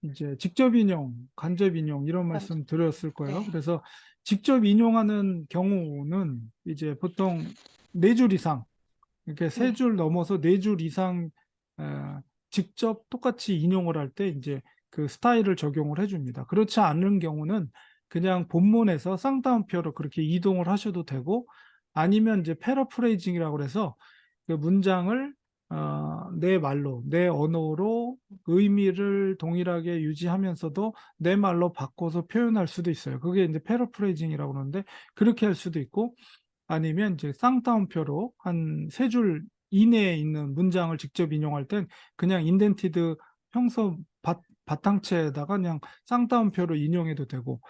이제 직접 인용, 간접 인용 이런 완전. 말씀 드렸을 거예요. 네. 그래서 직접 인용하는 경우는 이제 보통 네 줄 이상, 이렇게 세 네. 줄 넘어서 네 줄 이상 직접 똑같이 인용을 할 때 이제 그 스타일을 적용을 해줍니다. 그렇지 않은 경우는 그냥 본문에서 쌍따옴표로 그렇게 이동을 하셔도 되고, 아니면 이제 패러프레이징이라고 해서 그 문장을 내 말로, 내 언어로 의미를 동일하게 유지하면서도 내 말로 바꿔서 표현할 수도 있어요. 그게 이제 패러프레이징이라고 그러는데, 그렇게 할 수도 있고, 아니면 이제 쌍따옴표로 한 세 줄 이내에 있는 문장을 직접 인용할 땐 그냥 인덴티드 평소 바탕체에다가 그냥 쌍따옴표로 인용해도 되고,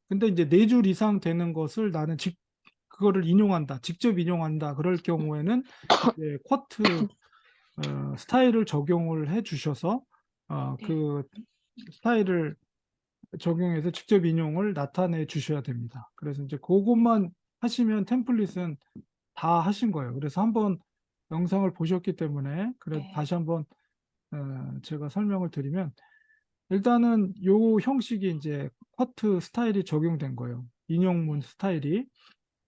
근데 이제 네 줄 이상 되는 것을 나는 그거를 인용한다, 직접 인용한다, 그럴 경우에는 이제 쿼트 스타일을 적용을 해 주셔서 네. 그 스타일을 적용해서 직접 인용을 나타내 주셔야 됩니다. 그래서 이제 그것만 하시면 템플릿은 다 하신 거예요. 그래서 한번 영상을 보셨기 때문에 그래 네. 다시 한번 제가 설명을 드리면, 일단은 요 형식이 이제 커트 스타일이 적용된 거예요. 인용문 네. 스타일이.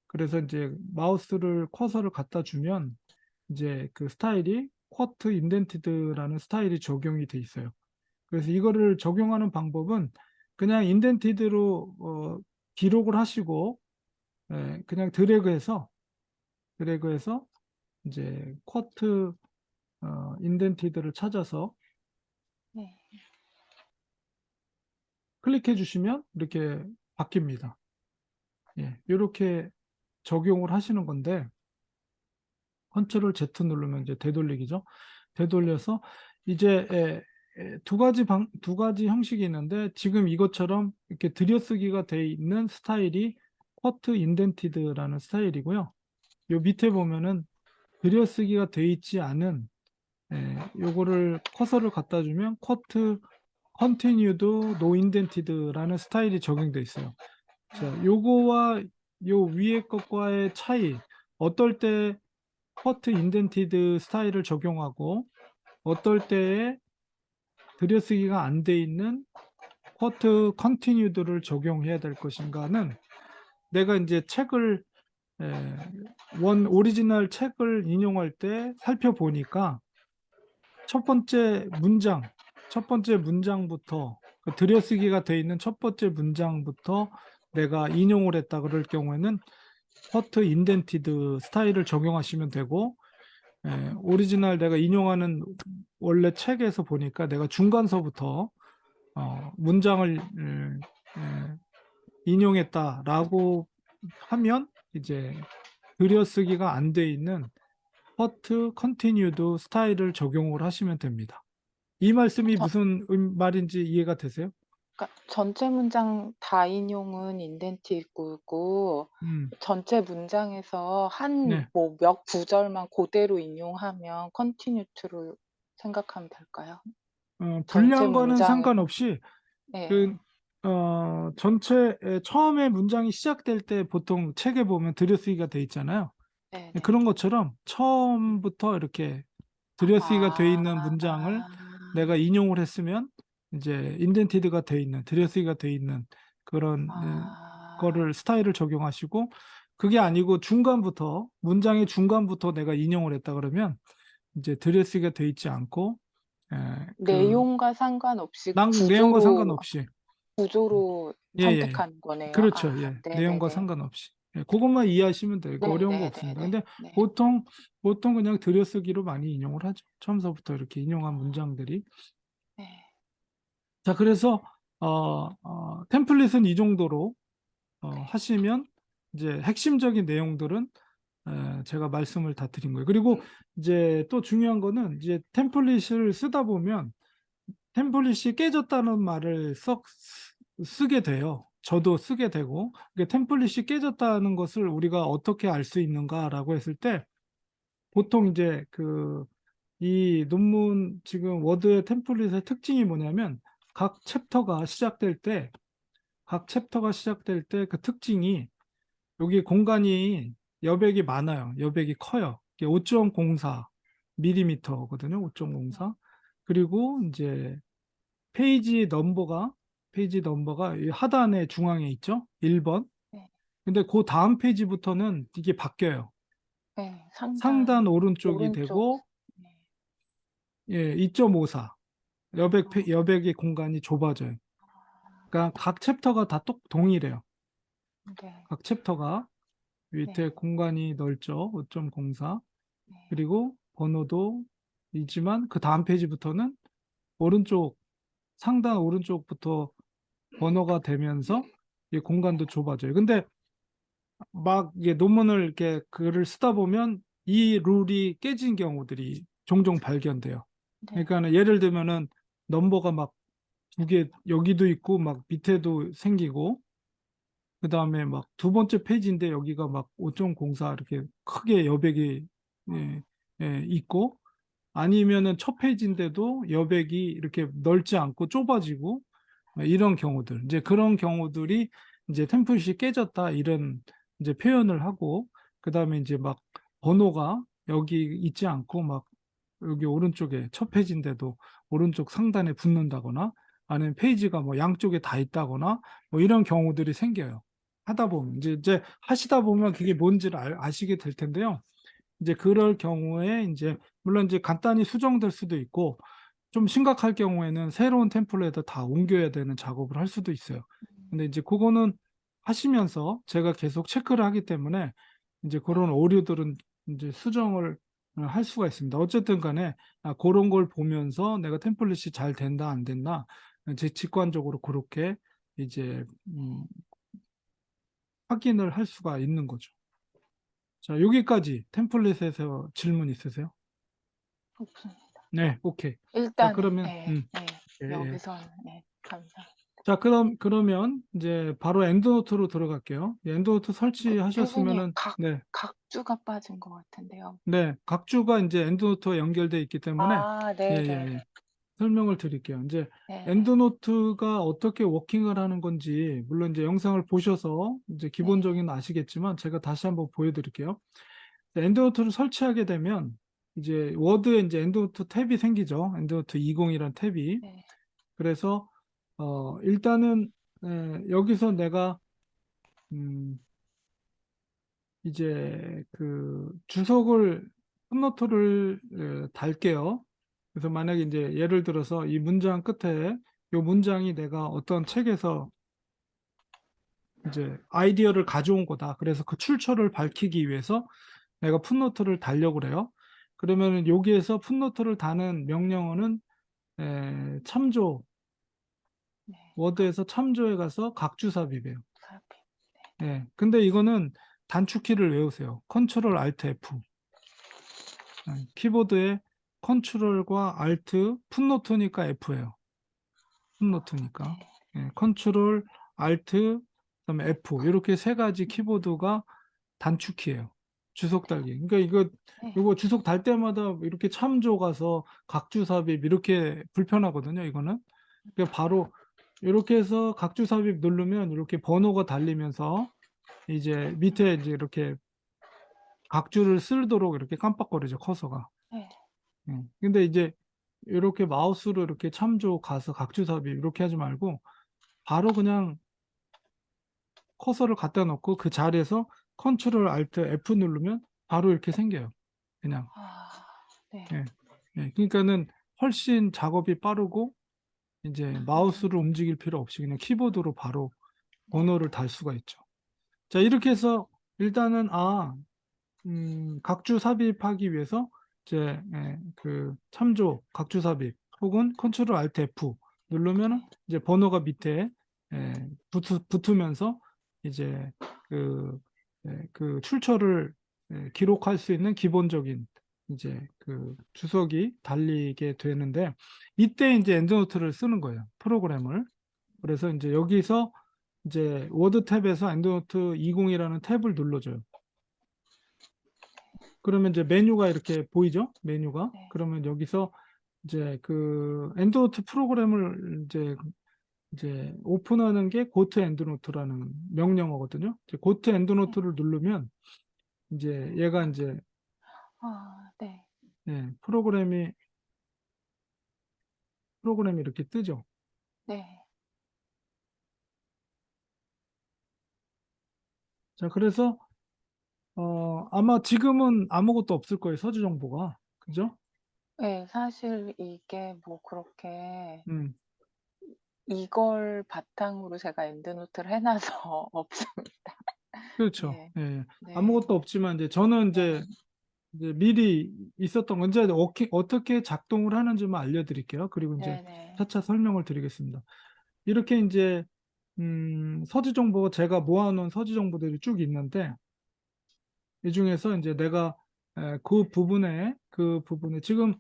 그래서 이제 마우스를 커서를 갖다 주면 이제 그 스타일이 쿼트 인덴티드라는 스타일이 적용이 돼 있어요. 그래서 이거를 적용하는 방법은 그냥 인덴티드로 기록을 하시고, 그냥 드래그해서 이제 쿼트 인덴티드를 찾아서 네. 클릭해 주시면 이렇게 바뀝니다. 예, 이렇게 적용을 하시는 건데, 컨트롤 Z 누르면 이제 되돌리기죠. 되돌려서 이제 두 가지 형식이 있는데, 지금 이것처럼 이렇게 들여쓰기가 돼 있는 스타일이 쿼트 인덴티드라는 스타일이고요. 요 밑에 보면은 들여쓰기가 돼 있지 않은, 요거를 커서를 갖다 주면 쿼트 컨티뉴드 노 인덴티드라는 스타일이 적용돼 있어요. 자, 요거와 요 위에 것과의 차이, 어떨 때 쿼트 인덴티드 스타일을 적용하고 어떨 때에 들여쓰기가 안 돼 있는 쿼트 컨티뉴드를 적용해야 될 것인가는, 내가 이제 책을 원 오리지널 책을 인용할 때 살펴보니까 첫 번째 문장부터 그 들여쓰기가 돼 있는 첫 번째 문장부터 내가 인용을 했다 그럴 경우에는 쿼트 인덴티드 스타일을 적용하시면 되고, 오리지널 내가 인용하는 원래 책에서 보니까 내가 중간서부터 문장을 인용했다라고 하면 이제 들여쓰기가 안 돼 있는 쿼트 컨티뉴드 스타일을 적용을 하시면 됩니다. 이 말씀이 저 무슨 말인지 이해가 되세요? 그러니까 전체 문장 다 인용은 인덴티드고 음, 전체 문장에서 한 네. 뭐 몇 구절만 고대로 인용하면 컨티뉴트로 생각하면 될까요? 전체 분량과는 문장을 상관없이 그 네. 전체 처음에 문장이 시작될 때 보통 책에 보면 들여쓰기가 돼 있잖아요. 네네. 그런 것처럼 처음부터 이렇게 들여쓰기가 돼 있는 아. 문장을 내가 인용을 했으면 이제 인덴티드가 돼 있는, 들여쓰기가 돼 있는 그런 아. 거를 스타일을 적용하시고, 그게 아니고 문장의 중간부터 내가 인용을 했다 그러면 이제 들여쓰기가 돼 있지 않고 그 내용과 상관없이 내용과 구조로 상관없이. 구조로 예, 예. 선택하는 거네요. 그렇죠. 아 예. 내용과 네네네. 상관없이. 예, 그것만 이해하시면 돼요. 어려운 거 없습니다. 네네네네. 근데 네. 보통, 보통 그냥 들여쓰기로 많이 인용을 하죠. 처음서부터 이렇게 인용한 문장들이. 네. 자, 그래서, 템플릿은 이 정도로 네. 하시면 이제 핵심적인 내용들은 제가 말씀을 다 드린 거예요. 그리고 이제 또 중요한 거는 이제 템플릿을 쓰다 보면 템플릿이 깨졌다는 말을 쓰게 돼요. 저도 쓰게 되고, 이게 템플릿이 깨졌다는 것을 우리가 어떻게 알 수 있는가라고 했을 때, 보통 이제 이 논문 지금 워드의 템플릿의 특징이 뭐냐면, 각 챕터가 시작될 때 그 특징이, 여기 공간이 여백이 많아요. 여백이 커요. 이게 5.04 밀리미터거든요. 5.04. 그리고 이제 페이지 넘버가 이 하단의 중앙에 있죠. 1번. 네. 근데 그 다음 페이지부터는 이게 바뀌어요. 네. 상단 상단 오른쪽이 오른쪽 되고, 네. 예, 2.54. 여백의 공간이 좁아져요. 그러니까 각 챕터가 다 동일해요. 네. 각 챕터가 밑에 네. 공간이 넓죠. 5.04. 네. 그리고 번호도 있지만 그 다음 페이지부터는 오른쪽, 상단 오른쪽부터 번호가 되면서 이 공간도 좁아져요. 근데 막 이게 논문을 이렇게 글을 쓰다 보면 이 룰이 깨진 경우들이 종종 발견돼요. 네. 그러니까 예를 들면은 넘버가 막 두 개 여기도 있고 막 밑에도 생기고 그 다음에 막 두 번째 페이지인데 여기가 막 5.04 이렇게 크게 여백이 있고 아니면은 첫 페이지인데도 여백이 이렇게 넓지 않고 좁아지고 이런 경우들 이제 그런 경우들이 이제 템플릿이 깨졌다 이런 이제 표현을 하고 그 다음에 이제 막 번호가 여기 있지 않고 막 여기 오른쪽에 첫 페이지인데도 오른쪽 상단에 붙는다거나 아니면 페이지가 뭐 양쪽에 다 있다거나 뭐 이런 경우들이 생겨요. 하다 보면 이제 하시다 보면 그게 뭔지를 아시게 될 텐데요. 이제 그럴 경우에 이제 물론 이제 간단히 수정될 수도 있고 좀 심각할 경우에는 새로운 템플릿에 다 옮겨야 되는 작업을 할 수도 있어요. 근데 이제 그거는 하시면서 제가 계속 체크를 하기 때문에 이제 그런 네. 오류들은 이제 수정을 할 수가 있습니다. 어쨌든 간에 그런 걸 보면서 내가 템플릿이 잘 된다 안 됐나 제 직관적으로 그렇게 이제 확인을 할 수가 있는 거죠. 자, 여기까지 템플릿에서 질문 있으세요? 없습니다. 네, 오케이. 자, 일단은 그러면 네. 네. 예, 예. 여기서는 네. 감사합니다. 자, 그러면 이제 바로 엔드노트로 들어갈게요. 엔드노트 그 교수님 설치하셨으면은 네, 각주가 빠진 것 같은데요. 네, 각주가 이제 엔드노트와 연결돼 있기 때문에 아, 예, 네, 예, 네, 예. 설명을 드릴게요. 이제 네, 네, 엔드노트가 어떻게 워킹을 하는 건지 물론 이제 영상을 보셔서 이제 네, 기본적인 아시겠지만 제가 다시 한번 보여드릴게요. 엔드노트를 설치하게 되면 이제 워드에 이제 엔드노트 탭이 생기죠. 엔드노트 20이라는 탭이. 네, 그래서 일단은 여기서 내가 음, 이제 그 주석을 풋노트를 달게요. 그래서 만약에 이제 예를 들어서 이 문장 끝에 이 문장이 내가 어떤 책에서 이제 아이디어를 가져온 거다. 그래서 그 출처를 밝히기 위해서 내가 풋노트를 달려고 그래요. 그러면은 여기에서 풋노트를 다는 명령어는 참조, 네. 워드에서 참조에 가서 각주 삽입이에요. 카피. 예. 근데 이거는 단축키를 외우세요. 컨트롤 알트 F. 키보드에 컨트롤과 알트, 풋노트니까 F예요. 풋노트니까. 네, 예. 컨트롤 알트, 그다음에 F. 이렇게 세 가지 키보드가 단축키예요. 주석 달기. 그러니까 네, 이거 주석 달 때마다 이렇게 참조 가서 각주 삽입 이렇게 불편하거든요. 이거는. 그러니까 바로 이렇게 해서 각주 삽입 누르면 이렇게 번호가 달리면서 이제 밑에 이제 이렇게 각주를 쓰도록 이렇게 깜빡거리죠, 커서가. 네, 근데 이제 이렇게 마우스로 이렇게 참조 가서 각주 삽입 이렇게 하지 말고 바로 그냥 커서를 갖다 놓고 그 자리에서 컨트롤 알트 F 누르면 바로 이렇게 생겨요. 그냥. 아, 네, 예. 예. 그러니까는 훨씬 작업이 빠르고 이제 마우스를 움직일 필요 없이 그냥 키보드로 바로 네, 번호를 달 수가 있죠. 자, 이렇게 해서 일단은 각주 삽입하기 위해서 이제 그 참조 각주 삽입 혹은 컨트롤 알트 F 누르면은 네, 이제 번호가 밑에 붙으면서 이제 그, 그 출처를 기록할 수 있는 기본적인 이제 그 주석이 달리게 되는데 이때 이제 엔드노트를 쓰는 거예요. 프로그램을. 그래서 이제 여기서 이제 워드 탭에서 엔드노트 20이라는 탭을 눌러줘요. 그러면 이제 메뉴가 이렇게 보이죠? 메뉴가. 네. 그러면 여기서 이제 그 엔드노트 프로그램을 이제 오픈하는 게 고트 엔드노트라는 명령어거든요. 이제 고트 엔드노트를 누르면 이제 얘가 이제 아, 네, 프로그램이 이렇게 뜨죠. 네, 자, 그래서 아마 지금은 아무것도 없을 거예요. 서류 정보가. 그죠? 예. 사실 이게 뭐 그렇게 음, 이걸 바탕으로 제가 엔드노트를 해 놔서 없습니다. 그렇죠. 네. 예, 예. 네. 아무것도 없지만 이제 저는 네. 이제 미리 있었던 건 이제 어떻게 작동을 하는지만 알려드릴게요. 그리고 이제 네네. 차차 설명을 드리겠습니다. 이렇게 이제 서지 정보가 제가 모아놓은 서지 정보들이 쭉 있는데 이 중에서 이제 내가 그 부분에 지금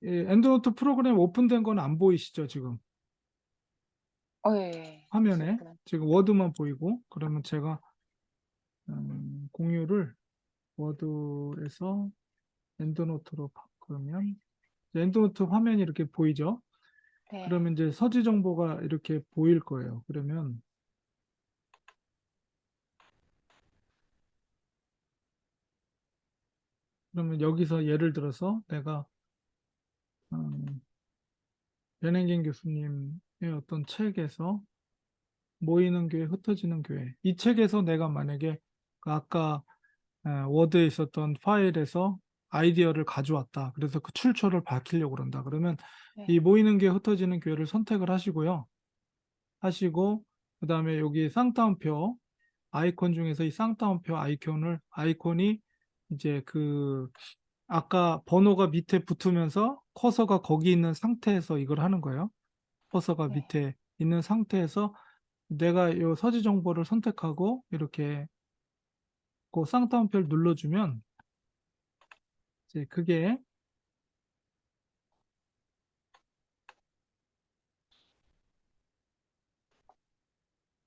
이 엔드노트 프로그램 오픈된 건 안 보이시죠? 지금 예. 화면에 지금 지금 워드만 보이고 그러면 제가 공유를 워드에서 엔드노트로 바꾸면 이제 엔드노트 화면이 이렇게 보이죠? 네. 그러면 이제 서지 정보가 이렇게 보일 거예요. 그러면 여기서 예를 들어서 내가 음, 변행긴 교수님의 어떤 책에서 모이는 교회, 흩어지는 교회. 이 책에서 내가 만약에 그 아까 워드에 있었던 파일에서 아이디어를 가져왔다. 그래서 그 출처를 밝히려고 그런다. 그러면 이 네. 모이는 교회, 흩어지는 교회를 선택을 하시고요. 그다음에 여기 쌍따옴표 아이콘 중에서 이 쌍따옴표 아이콘이 이제 그 아까 번호가 밑에 붙으면서 커서가 거기 있는 상태에서 이걸 하는 거예요. 커서가 네. 밑에 있는 상태에서 내가 이 서지 정보를 선택하고 이렇게 그 쌍따옴표를 눌러주면 이제 그게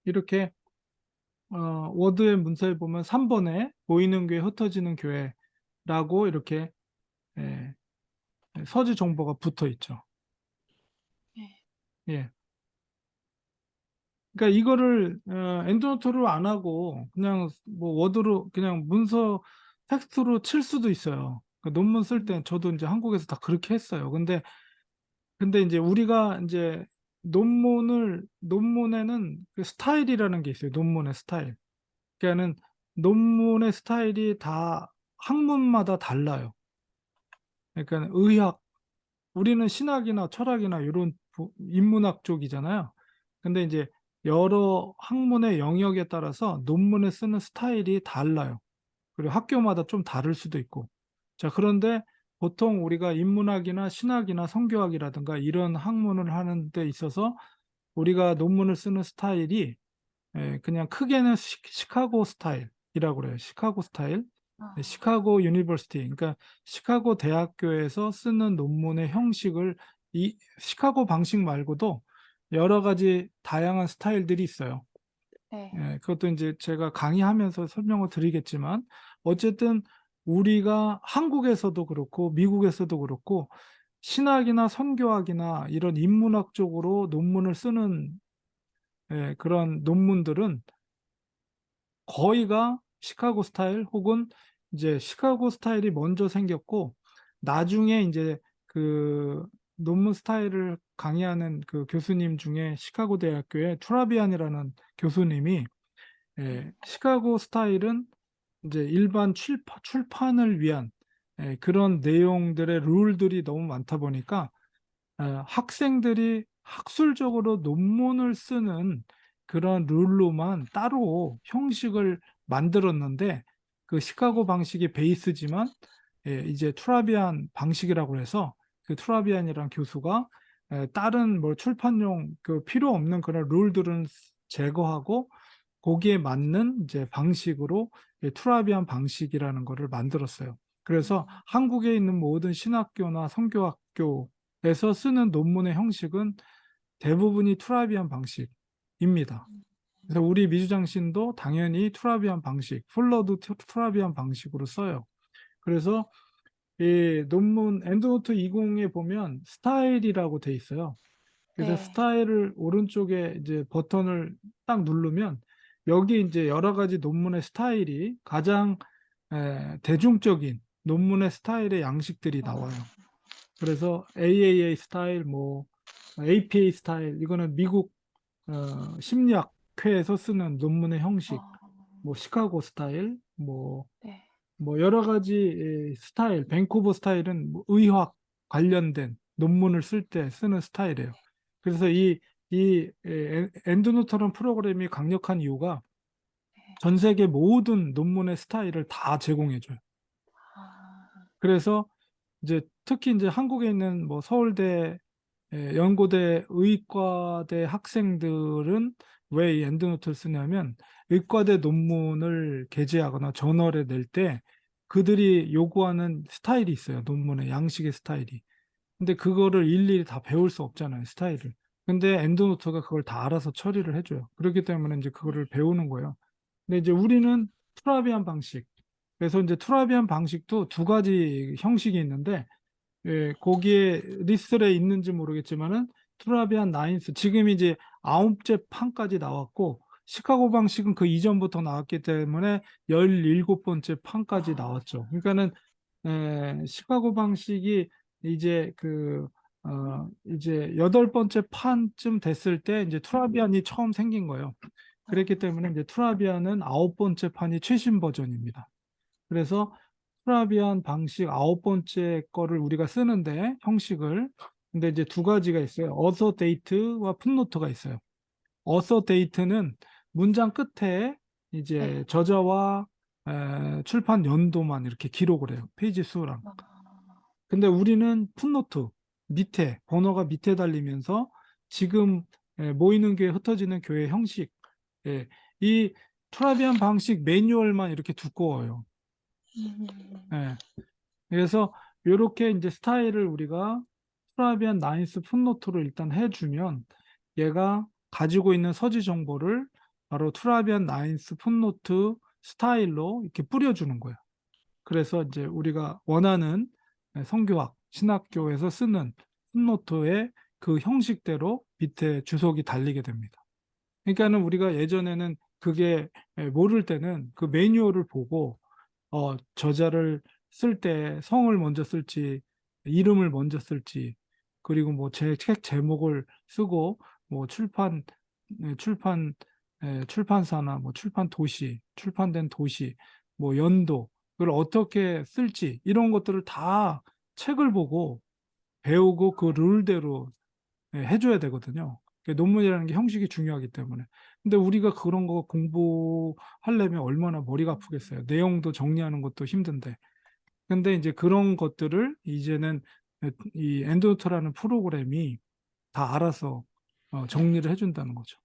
이렇게 워드의 문서에 보면 3번에 보이는 교회 흩어지는 교회라고 이렇게 예, 서지 정보가 붙어 있죠. 네. 예. 그러니까 이거를 엔드노트로 안 하고 그냥 뭐 워드로 그냥 문서 텍스트로 칠 수도 있어요. 그러니까 논문 쓸 때 음. 저도 이제 한국에서 다 그렇게 했어요. 근데 이제 우리가 이제 논문에는 그 스타일이라는 게 있어요. 논문의 스타일. 그러니까는 논문의 스타일이 다 학문마다 달라요. 그러니까 우리는 신학이나 철학이나 이런 인문학 쪽이잖아요. 근데 이제 여러 학문의 영역에 따라서 논문에 쓰는 스타일이 달라요. 그리고 학교마다 좀 다를 수도 있고. 자, 그런데 보통 우리가 인문학이나 신학이나 성교학이라든가 이런 학문을 하는 데 있어서 우리가 논문을 쓰는 스타일이 그냥 크게는 시카고 스타일이라고 그래요. 시카고 스타일. 네, 아. 시카고 유니버시티. 그러니까 시카고 대학교에서 쓰는 논문의 형식을 이 시카고 방식 말고도 여러 가지 다양한 스타일들이 있어요. 네. 그것도 이제 제가 강의하면서 설명을 드리겠지만 어쨌든 우리가 한국에서도 그렇고 미국에서도 그렇고 신학이나 선교학이나 이런 인문학 쪽으로 논문을 쓰는 그런 논문들은 거의가 시카고 스타일 혹은 이제 시카고 스타일이 먼저 생겼고 나중에 이제 그 논문 스타일을 강의하는 그 교수님 중에 시카고 대학교의 투라비안이라는 교수님이 시카고 스타일은 이제 일반 출판을 위한 그런 내용들의 룰들이 너무 많다 보니까 학생들이 학술적으로 논문을 쓰는 그런 룰로만 따로 형식을 만들었는데 그 시카고 네. 방식이 베이스지만 이제 투라비안 방식이라고 해서 그 투라비안이란 교수가 다른 뭐 출판용 그 필요 없는 그런 룰들은 제거하고 거기에 맞는 이제 방식으로 투라비안 방식이라는 거를 만들었어요. 그래서 음. 한국에 있는 모든 신학교나 선교학교에서 쓰는 논문의 형식은 대부분이 투라비안 방식입니다. 그래서 우리 미주장신도 당연히 투라비안 방식, 풀러도 투라비안 방식으로 써요. 그래서 이 논문 엔드노트 20에 보면 스타일이라고 돼 있어요. 그래서 네. 스타일을 오른쪽에 이제 버튼을 딱 누르면 여기 이제 여러 가지 논문의 스타일이 가장 대중적인 논문의 스타일의 양식들이 나와요. 그래서 AAA 스타일, 뭐 APA 스타일, 이거는 미국 심리학회에서 쓰는 논문의 형식, 아. 뭐 시카고 스타일, 뭐 네. 뭐 여러 가지 스타일, 밴쿠버 스타일은 뭐 의학 관련된 논문을 쓸 때 쓰는 스타일이에요. 그래서 이 엔드노트라는 프로그램이 강력한 이유가 전 세계 모든 논문의 스타일을 다 제공해줘요. 아, 그래서 이제 특히 이제 한국에 있는 뭐 서울대, 연고대, 의과대 학생들은 왜 이 엔드노트를 쓰냐면 의과대 논문을 게재하거나 저널에 낼 때 그들이 요구하는 스타일이 있어요. 논문의 양식의 스타일이. 근데 그거를 일일이 다 배울 수 없잖아요. 스타일을. 근데 엔드노트가 그걸 다 알아서 처리를 해줘요. 그렇기 때문에 이제 그거를 배우는 거예요. 근데 이제 우리는 투라비안 방식. 그래서 이제 투라비안 방식도 두 가지 형식이 있는데, 거기에 리스트에 있는지 모르겠지만은 투라비안 나인스 지금 이제 9째 판까지 나왔고 시카고 방식은 그 이전부터 나왔기 때문에 17번째 판까지 아, 나왔죠. 그러니까는 시카고 방식이 이제 이제 8번째 판쯤 됐을 때 이제 투라비안이 처음 생긴 거예요. 그랬기 때문에 이제 투라비안은 9번째 판이 최신 버전입니다. 그래서 투라비안 방식 9번째 거를 우리가 쓰는데 형식을 근데 이제 두 가지가 있어요. 어서 데이트와 풋노트가 있어요. 어서 데이트는 문장 끝에 이제 네. 저자와 출판 연도만 이렇게 기록을 해요. 페이지 수랑. 아, 근데 우리는 풋노트 밑에 번호가 밑에 달리면서 지금 모이는 교회 흩어지는 교회 형식 예, 이 투라비안 방식 매뉴얼만 이렇게 두꺼워요. 음, 예. 그래서 이렇게 이제 스타일을 우리가 투라비안 나인스 풋노트로 일단 해주면 얘가 가지고 있는 서지 정보를 바로 투라비안 나인스 풋노트 스타일로 이렇게 뿌려주는 거예요. 그래서 이제 우리가 원하는 성교학, 신학교에서 쓰는 풋노트의 그 형식대로 밑에 주석이 달리게 됩니다. 그러니까는 우리가 예전에는 그게 모를 때는 그 매뉴얼을 보고 저자를 쓸 때 성을 먼저 쓸지, 이름을 먼저 쓸지, 그리고 뭐 제 책 제목을 쓰고, 뭐 출판, 출판사나 뭐 출판 도시, 출판된 도시, 뭐 연도, 그걸 어떻게 쓸지, 이런 것들을 다 책을 보고 배우고 그 룰대로 해줘야 되거든요. 논문이라는 게 형식이 중요하기 때문에. 근데 우리가 그런 거 공부하려면 얼마나 머리가 아프겠어요. 내용도 정리하는 것도 힘든데. 근데 이제 그런 것들을 이제는 이 엔도노트라는 프로그램이 다 알아서 정리를 해준다는 거죠.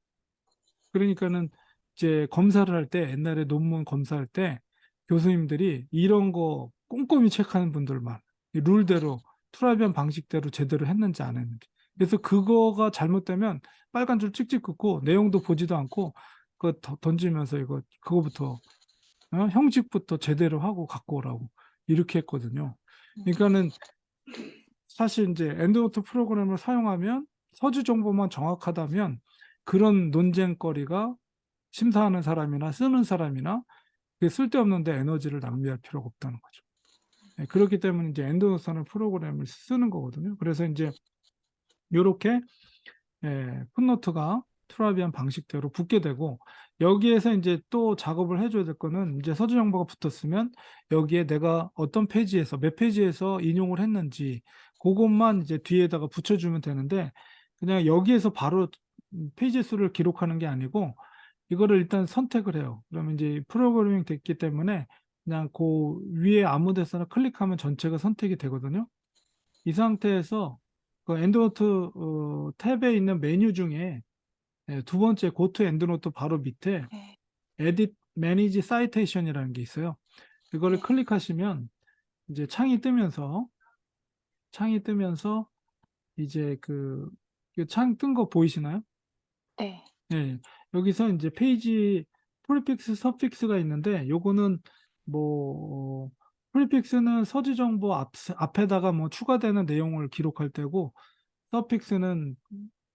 그러니까는 이제 검사를 할 때, 옛날에 논문 검사할 때 교수님들이 이런 거 꼼꼼히 체크하는 분들만 이 룰대로 투라비안 방식대로 제대로 했는지 안 했는지. 그래서 그거가 잘못되면 빨간 줄 찍찍 긋고 내용도 보지도 않고 그거 던지면서 이거 그거부터 형식부터 제대로 하고 갖고 오라고 이렇게 했거든요. 그러니까는 사실 이제 엔드노트 프로그램을 사용하면 서주 정보만 정확하다면 그런 논쟁거리가 심사하는 사람이나 쓰는 사람이나 그 쓸데없는데 에너지를 낭비할 필요가 없다는 거죠. 그렇기 때문에 이제 엔드노트라는 프로그램을 쓰는 거거든요. 그래서 이제 이렇게 풋노트가 투라비안 방식대로 붙게 되고 여기에서 이제 또 작업을 해줘야 될 거는 이제 서술 정보가 붙었으면 여기에 내가 어떤 페이지에서 몇 페이지에서 인용을 했는지 그것만 이제 뒤에다가 붙여주면 되는데 그냥 여기에서 바로 페이지 수를 기록하는 게 아니고 이거를 일단 선택을 해요. 그러면 이제 프로그래밍 됐기 때문에 그냥 그 위에 아무 데서나 클릭하면 전체가 선택이 되거든요. 이 상태에서 그 엔드노트 탭에 있는 메뉴 중에 두 번째 고트 엔드노트 바로 밑에 네. Edit Manage Citation이라는 게 있어요. 이거를 네. 클릭하시면 이제 창이 뜨면서 이제 그창 뜬 거 보이시나요? 네. 네. 여기서 이제 페이지 프리픽스, 서픽스가 있는데 요거는 뭐 프리픽스는 서지 정보 앞에다가 뭐 추가되는 내용을 기록할 때고 서픽스는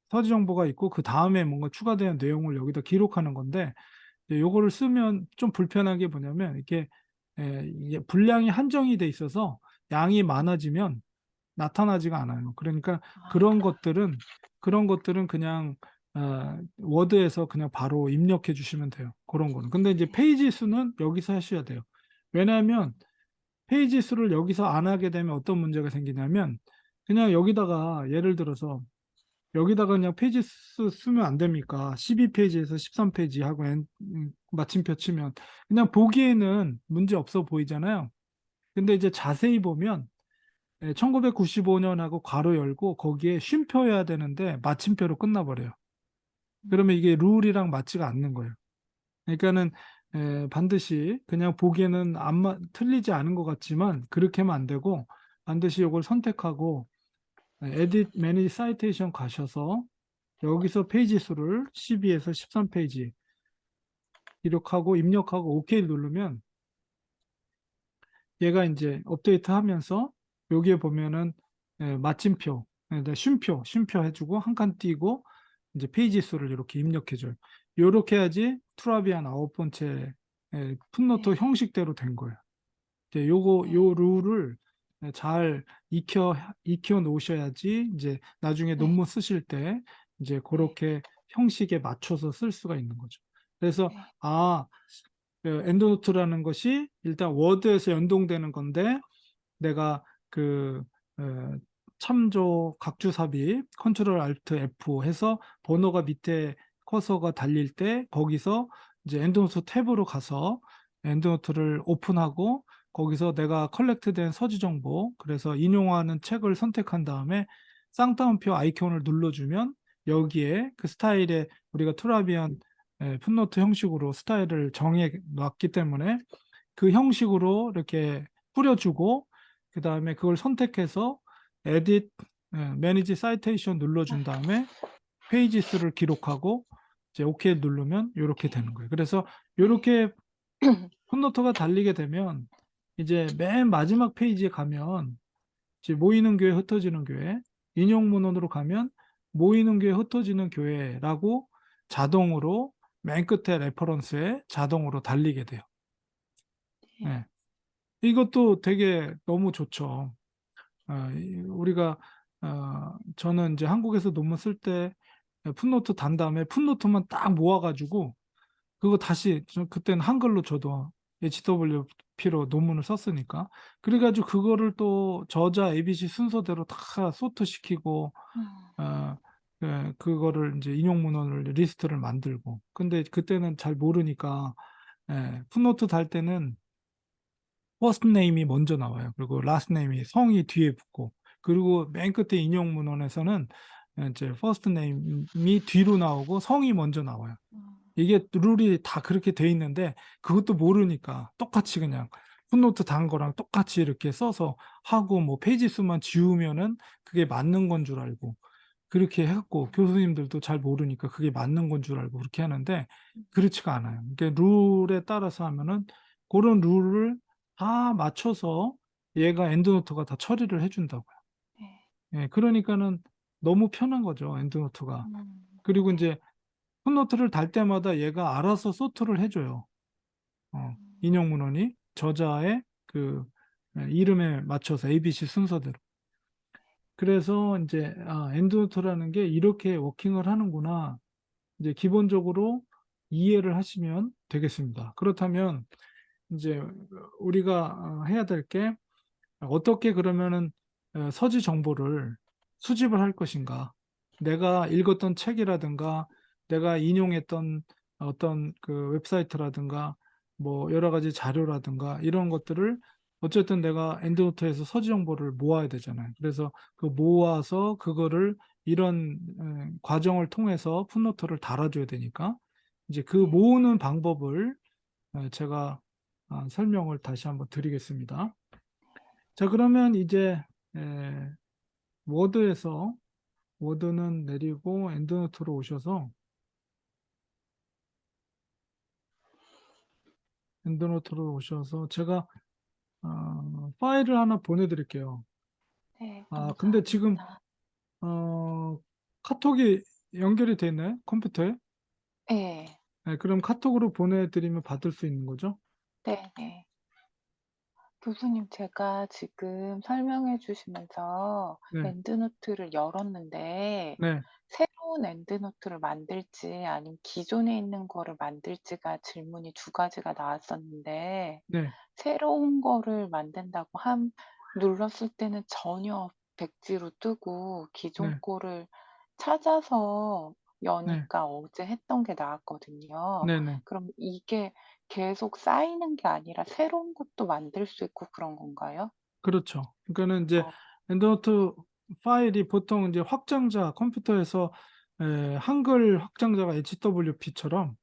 서지 정보가 있고 그 다음에 뭔가 추가되는 내용을 여기다 기록하는 건데 요거를 쓰면 좀 불편한 게 뭐냐면 이게 이게 분량이 한정이 돼 있어서 양이 많아지면 나타나지가 않아요. 그러니까 그런 아, 것들은 그런 것들은 그냥 워드에서 그냥 바로 입력해 주시면 돼요. 그런 거는. 근데 이제 페이지 수는 여기서 하셔야 돼요. 왜냐하면 페이지 수를 여기서 안 하게 되면 어떤 문제가 생기냐면 그냥 여기다가 예를 들어서 여기다가 그냥 페이지 수 쓰면 안 됩니까? 12페이지에서 13페이지 하고 마침표 치면 그냥 보기에는 문제 없어 보이잖아요. 근데 이제 자세히 보면 1995년하고 괄호 열고 거기에 쉼표여야 되는데 마침표로 끝나버려요. 그러면 이게 룰이랑 맞지가 않는 거예요. 그러니까는 반드시 그냥 보기에는 틀리지 않은 것 같지만 그렇게 하면 안 되고 반드시 이걸 선택하고 Edit Manage Citation 가셔서 여기서 페이지 수를 12에서 13페이지 기록하고 입력하고 OK 누르면 얘가 이제 업데이트 하면서 여기에 보면은 마침표, 쉼표 해주고 한 칸 띄고 이제 페이지 수를 이렇게 입력해줘요. 이렇게 해야지 투라비안 9번째 풋노트 네. 형식대로 된 거예요. 이제 네. 요 룰을 잘 익혀 놓으셔야지 이제 나중에 네. 논문 쓰실 때 이제 네. 그렇게 형식에 맞춰서 쓸 수가 있는 거죠. 그래서 네. 엔드노트라는 것이 일단 워드에서 연동되는 건데 내가 그 어, 참조 각주 삽입 컨트롤 알트 F 해서 번호가 밑에 커서가 달릴 때 거기서 이제 엔드노트 탭으로 가서 엔드노트를 오픈하고 거기서 내가 컬렉트된 서지 정보 그래서 인용하는 책을 선택한 다음에 쌍따옴표 아이콘을 눌러주면 여기에 그 스타일에 우리가 투라비안 풋노트 형식으로 스타일을 정해 놨기 때문에 그 형식으로 이렇게 뿌려주고 그 다음에 그걸 선택해서 Edit, Manage Citation 눌러준 다음에 페이지 수를 기록하고 이제 OK 누르면 이렇게 되는 거예요. 그래서 네. 이렇게 풋노트가 달리게 되면 이제 맨 마지막 페이지에 가면 이제 모이는 교회 흩어지는 교회 인용 문헌으로 가면 모이는 교회 흩어지는 교회라고 자동으로 맨 끝에 레퍼런스에 자동으로 달리게 돼요. 네. 네. 이것도 되게 너무 좋죠. 우리가 저는 이제 한국에서 논문 쓸 때 풋노트 단 다음에 풋노트만 딱 모아가지고 그거 다시 그때는 한글로 저도 HWP로 논문을 썼으니까 그래가지고 그거를 또 저자 ABC 순서대로 다 소트 시키고 음. 어, 그거를 이제 인용 문헌을 리스트를 만들고 근데 그때는 잘 모르니까 풋노트 달 때는 퍼스트 네임이 먼저 나와요. 그리고 라스트 네임이 성이 뒤에 붙고 그리고 맨 끝에 인용 문헌에서는 이제 퍼스트 네임이 뒤로 나오고 성이 먼저 나와요. 음. 이게 룰이 다 그렇게 돼 있는데 그것도 모르니까 똑같이 그냥 풋노트 단 거랑 똑같이 이렇게 써서 하고 뭐 페이지 수만 지우면은 그게 맞는 건 줄 알고 그렇게 해갖고 교수님들도 잘 모르니까 그게 맞는 건 줄 알고 그렇게 하는데 그렇지가 않아요. 이게 룰에 따라서 하면은 그런 룰을 다 맞춰서 얘가 엔드노트가 다 처리를 해준다고요. 네. 예, 그러니까는 너무 편한 거죠, 엔드노트가. 그리고 네. 이제 풋노트를 달 때마다 얘가 알아서 소트를 해줘요. 인용 문헌이 저자의 그 이름에 맞춰서 ABC 순서대로. 그래서 이제 엔드노트라는 게 이렇게 워킹을 하는구나. 이제 기본적으로 이해를 하시면 되겠습니다. 그렇다면 이제 우리가 해야 될 게 어떻게 그러면은 서지 정보를 수집을 할 것인가? 내가 읽었던 책이라든가 내가 인용했던 어떤 그 웹사이트라든가 뭐 여러 가지 자료라든가 이런 것들을 어쨌든 내가 엔드노트에서 서지 정보를 모아야 되잖아요. 그래서 그 모아서 그거를 이런 과정을 통해서 풋노트를 달아줘야 되니까 이제 그 네. 모으는 방법을 제가 설명을 다시 한번 드리겠습니다. 자, 그러면 이제 에, 워드에서 워드는 내리고 엔드노트로 오셔서 엔드노트로 오셔서 제가 파일을 하나 보내드릴게요. 네. 근데 지금 감사합니다. 어, 카톡이 연결이 돼 있나요? 컴퓨터에? 네. 네, 그럼 카톡으로 보내드리면 받을 수 있는 거죠? 네. 네. 교수님, 제가 지금 설명해 주시면서 네, 엔드노트를 열었는데, 네, 새로운 엔드노트를 만들지 아니면 기존에 있는 거를 만들지가 질문이 두 가지가 나왔었는데, 네, 새로운 거를 만든다고 눌렀을 때는 전혀 백지로 뜨고 기존 네, 거를 찾아서 네, 여니까 어제 했던 게 나왔거든요. 네, 네. 그럼 이게 계속 쌓이는 게 아니라 새로운 것도 만들 수 있고 그런 건가요? 그렇죠. 그러니까는 이제 어, 엔드노트 파일이 보통 이제 확장자 컴퓨터에서 한글 확장자가 HWP처럼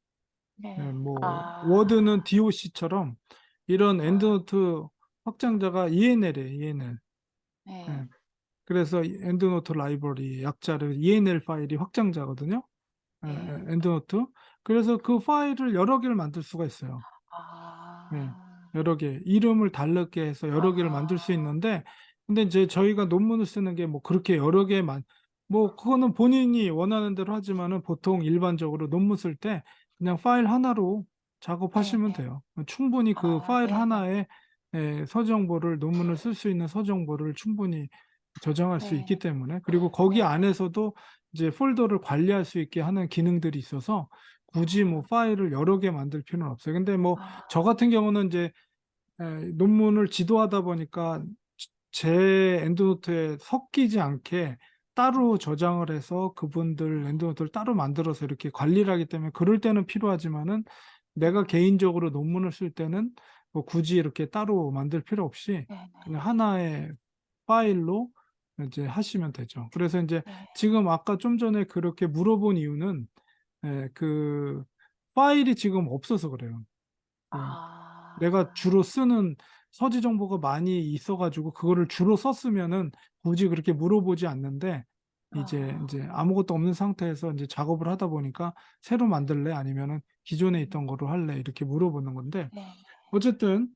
네. 뭐 아, 워드는 DOC처럼 이런 아, 엔드노트 확장자가 ENL이에요, ENL. 네. 그래서 엔드노트 라이브러리 약자를 ENL 파일이 확장자거든요. 네. 엔드노트. 그래서 그 파일을 여러 개를 만들 수가 있어요. 네, 아, 여러 개. 이름을 다르게 해서 여러 개를 만들 수 아, 있는데, 근데 이제 저희가 논문을 쓰는 게 뭐 그렇게 여러 개만, 뭐 그거는 본인이 원하는 대로 하지만은 보통 일반적으로 논문 쓸 때 그냥 파일 하나로 작업하시면 네네. 돼요. 충분히 그 아, 파일 네네. 하나에 서정보를, 논문을 쓸 수 있는 서정보를 충분히 저장할 수 있기 네. 때문에, 그리고 거기 네네. 안에서도 이제 폴더를 관리할 수 있게 하는 기능들이 있어서 굳이 뭐 파일을 여러 개 만들 필요는 없어요. 근데 뭐 아, 저 같은 경우는 이제 논문을 지도하다 보니까 제 엔드노트에 섞이지 않게 따로 저장을 해서 그분들 엔드노트를 따로 만들어서 이렇게 관리를 하기 때문에 그럴 때는 필요하지만은 내가 아, 개인적으로 논문을 쓸 때는 뭐 굳이 이렇게 따로 만들 필요 없이 네네. 그냥 하나의 파일로 이제 하시면 되죠. 그래서 이제 네. 지금 아까 좀 전에 그렇게 물어본 이유는 그 파일이 지금 없어서 그래요. 그 내가 아, 주로 쓰는 서지 정보가 많이 있어가지고 그거를 주로 썼으면은 굳이 그렇게 물어보지 않는데 이제 아, 아무것도 없는 상태에서 이제 작업을 하다 보니까 새로 만들래 아니면은 기존에 있던 거로 할래 이렇게 물어보는 건데 네. 어쨌든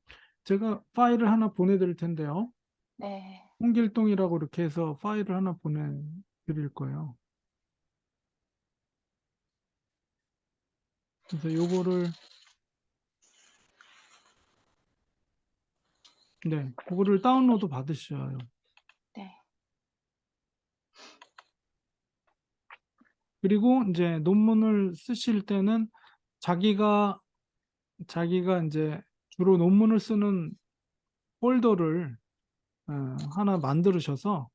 제가 파일을 하나 보내드릴 텐데요. 네. 홍길동이라고 이렇게 해서 파일을 하나 보내드릴 거예요. 그래서 요거를 네, 그거를 다운로드 받으셔요. 네. 그리고 이제 논문을 쓰실 때는 자기가 이제 주로 논문을 쓰는 폴더를 어, 하나 만들으셔서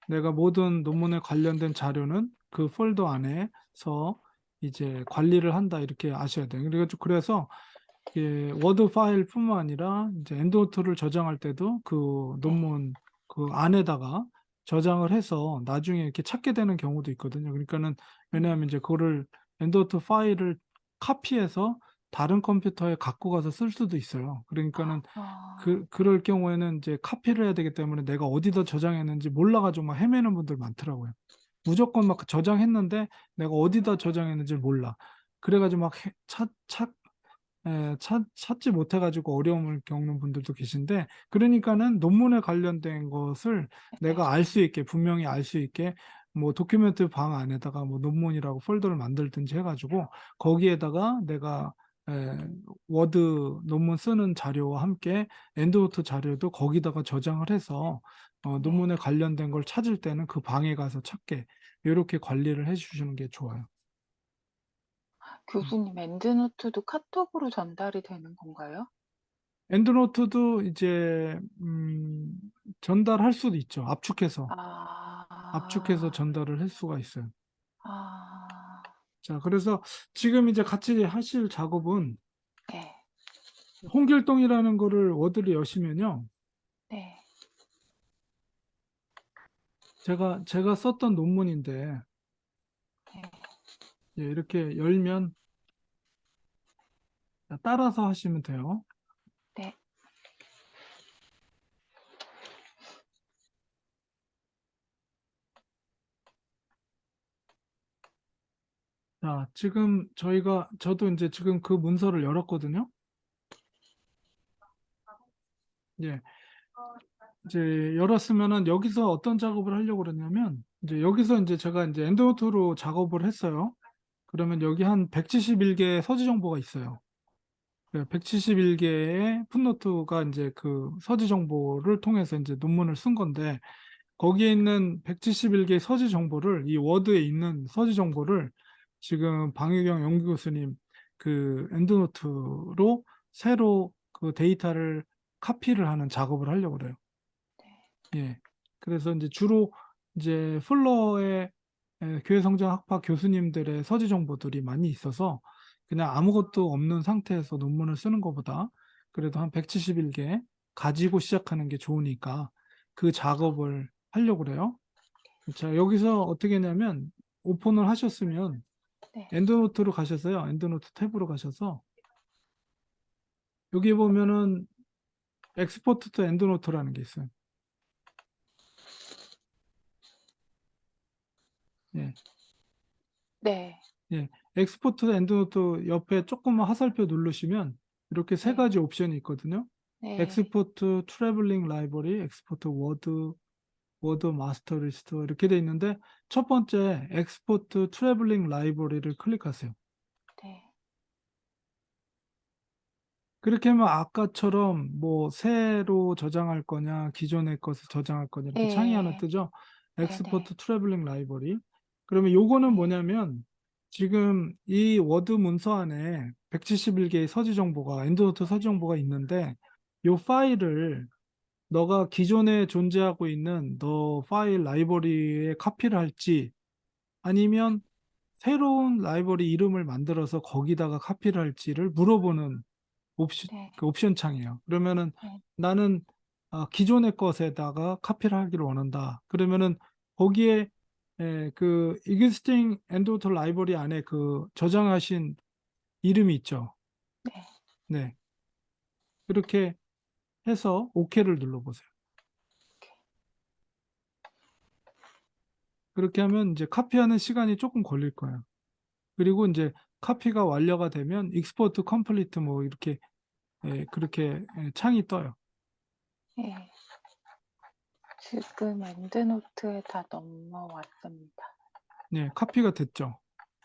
내가 모든 논문에 관련된 자료는 그 폴더 안에서 이제 관리를 한다 이렇게 아셔야 돼요. 그래서 워드 파일뿐만 아니라 이제 엔드노트를 저장할 때도 그 네. 논문 그 안에다가 저장을 해서 나중에 이렇게 찾게 되는 경우도 있거든요. 그러니까는 왜냐하면 이제 그거를 엔드노트 파일을 카피해서 다른 컴퓨터에 갖고 가서 쓸 수도 있어요. 그러니까는 아, 그럴 경우에는 이제 카피를 해야 되기 때문에 내가 어디다 저장했는지 몰라가지고 막 헤매는 분들 많더라고요. 무조건 막 저장했는데 내가 어디다 저장했는지 몰라. 그래가지고 막 찾지 못해가지고 어려움을 겪는 분들도 계신데, 그러니까는 논문에 관련된 것을 네. 내가 알 수 있게, 분명히 알 수 있게, 뭐 도큐멘트 방 안에다가 뭐 논문이라고 폴더를 만들든지 해가지고, 거기에다가 내가 에, 워드 논문 쓰는 자료와 함께 엔드노트 자료도 거기다가 저장을 해서 네. 논문에 관련된 걸 찾을 때는 그 방에 가서 찾게, 이렇게 관리를 해주시는 게 좋아요. 음. 교수님, 엔드노트도 카톡으로 전달이 되는 건가요? 엔드노트도 이제 전달할 수도 있죠. 압축해서 아, 전달을 할 수가 있어요. 아, 자, 그래서 지금 이제 같이 하실 작업은 네. 홍길동이라는 거를 워드를 여시면요. 네. 제가 썼던 논문인데 네. 예, 이렇게 열면 따라서 하시면 돼요. 네. 자, 지금 저도 이제 지금 그 문서를 열었거든요. 예, 이제 열었으면은 여기서 어떤 작업을 하려고 그랬냐면 이제 여기서 이제 제가 이제 엔드노트로 작업을 했어요. 그러면 여기 한 171개 서지 정보가 있어요. 171개의 풋노트가 이제 그 서지 정보를 통해서 이제 논문을 쓴 건데, 거기에 있는 171개의 서지 정보를, 이 워드에 있는 서지 정보를 지금 방유경 연구교수님 그 엔드노트로 새로 그 데이터를 카피를 하는 작업을 하려고 그래요. 예. 그래서 이제 주로 이제 플러의 교회성장학파 교수님들의 서지 정보들이 많이 있어서 그냥 아무것도 없는 상태에서 논문을 쓰는 것보다 그래도 한 171개 가지고 시작하는 게 좋으니까 그 작업을 하려고 그래요. 자, 여기서 어떻게 했냐면 오픈을 하셨으면 네. 엔드노트로 가셔서요. 엔드노트 탭으로 가셔서 여기 보면은 엑스포트 투 엔드노트라는 게 있어요. 예. 네. 예, 엑스포트 엔드노트 옆에 조금만 화살표 누르시면 이렇게 세 네. 가지 옵션이 있거든요. 네. 엑스포트 트래블링 라이브러리, 엑스포트 워드 마스터 리스트 이렇게 돼 있는데 첫 번째 엑스포트 트래블링 라이브러리를 클릭하세요. 네. 그렇게 하면 아까처럼 뭐 새로 저장할 거냐, 기존의 것을 저장할 거냐 이렇게 창이 하나 네. 뜨죠. 네네. 엑스포트 트래블링 라이브러리. 그러면 요거는 네. 뭐냐면 지금 이 워드 문서 안에 171개의 서지 정보가 엔드노트 서지 정보가 있는데 요 파일을 너가 기존에 존재하고 있는 너 파일 라이브러리에 카피를 할지 아니면 새로운 라이브러리 이름을 만들어서 거기다가 카피를 할지를 물어보는 네. 그 옵션 창이에요. 그러면은 네. 나는 기존의 것에다가 카피를 하기를 원한다. 그러면은 거기에 그 existing 엔드노트 라이브러리 안에 그 저장하신 이름이 있죠. 네. 네. 그렇게 해서 OK를 눌러보세요. 그렇게 하면 이제 카피하는 시간이 조금 걸릴 거예요. 그리고 이제 카피가 완료가 되면 export complete 뭐 이렇게 그렇게 창이 떠요. 네. 지금 엔드노트에 다 넘어왔습니다. 네, 카피가 됐죠.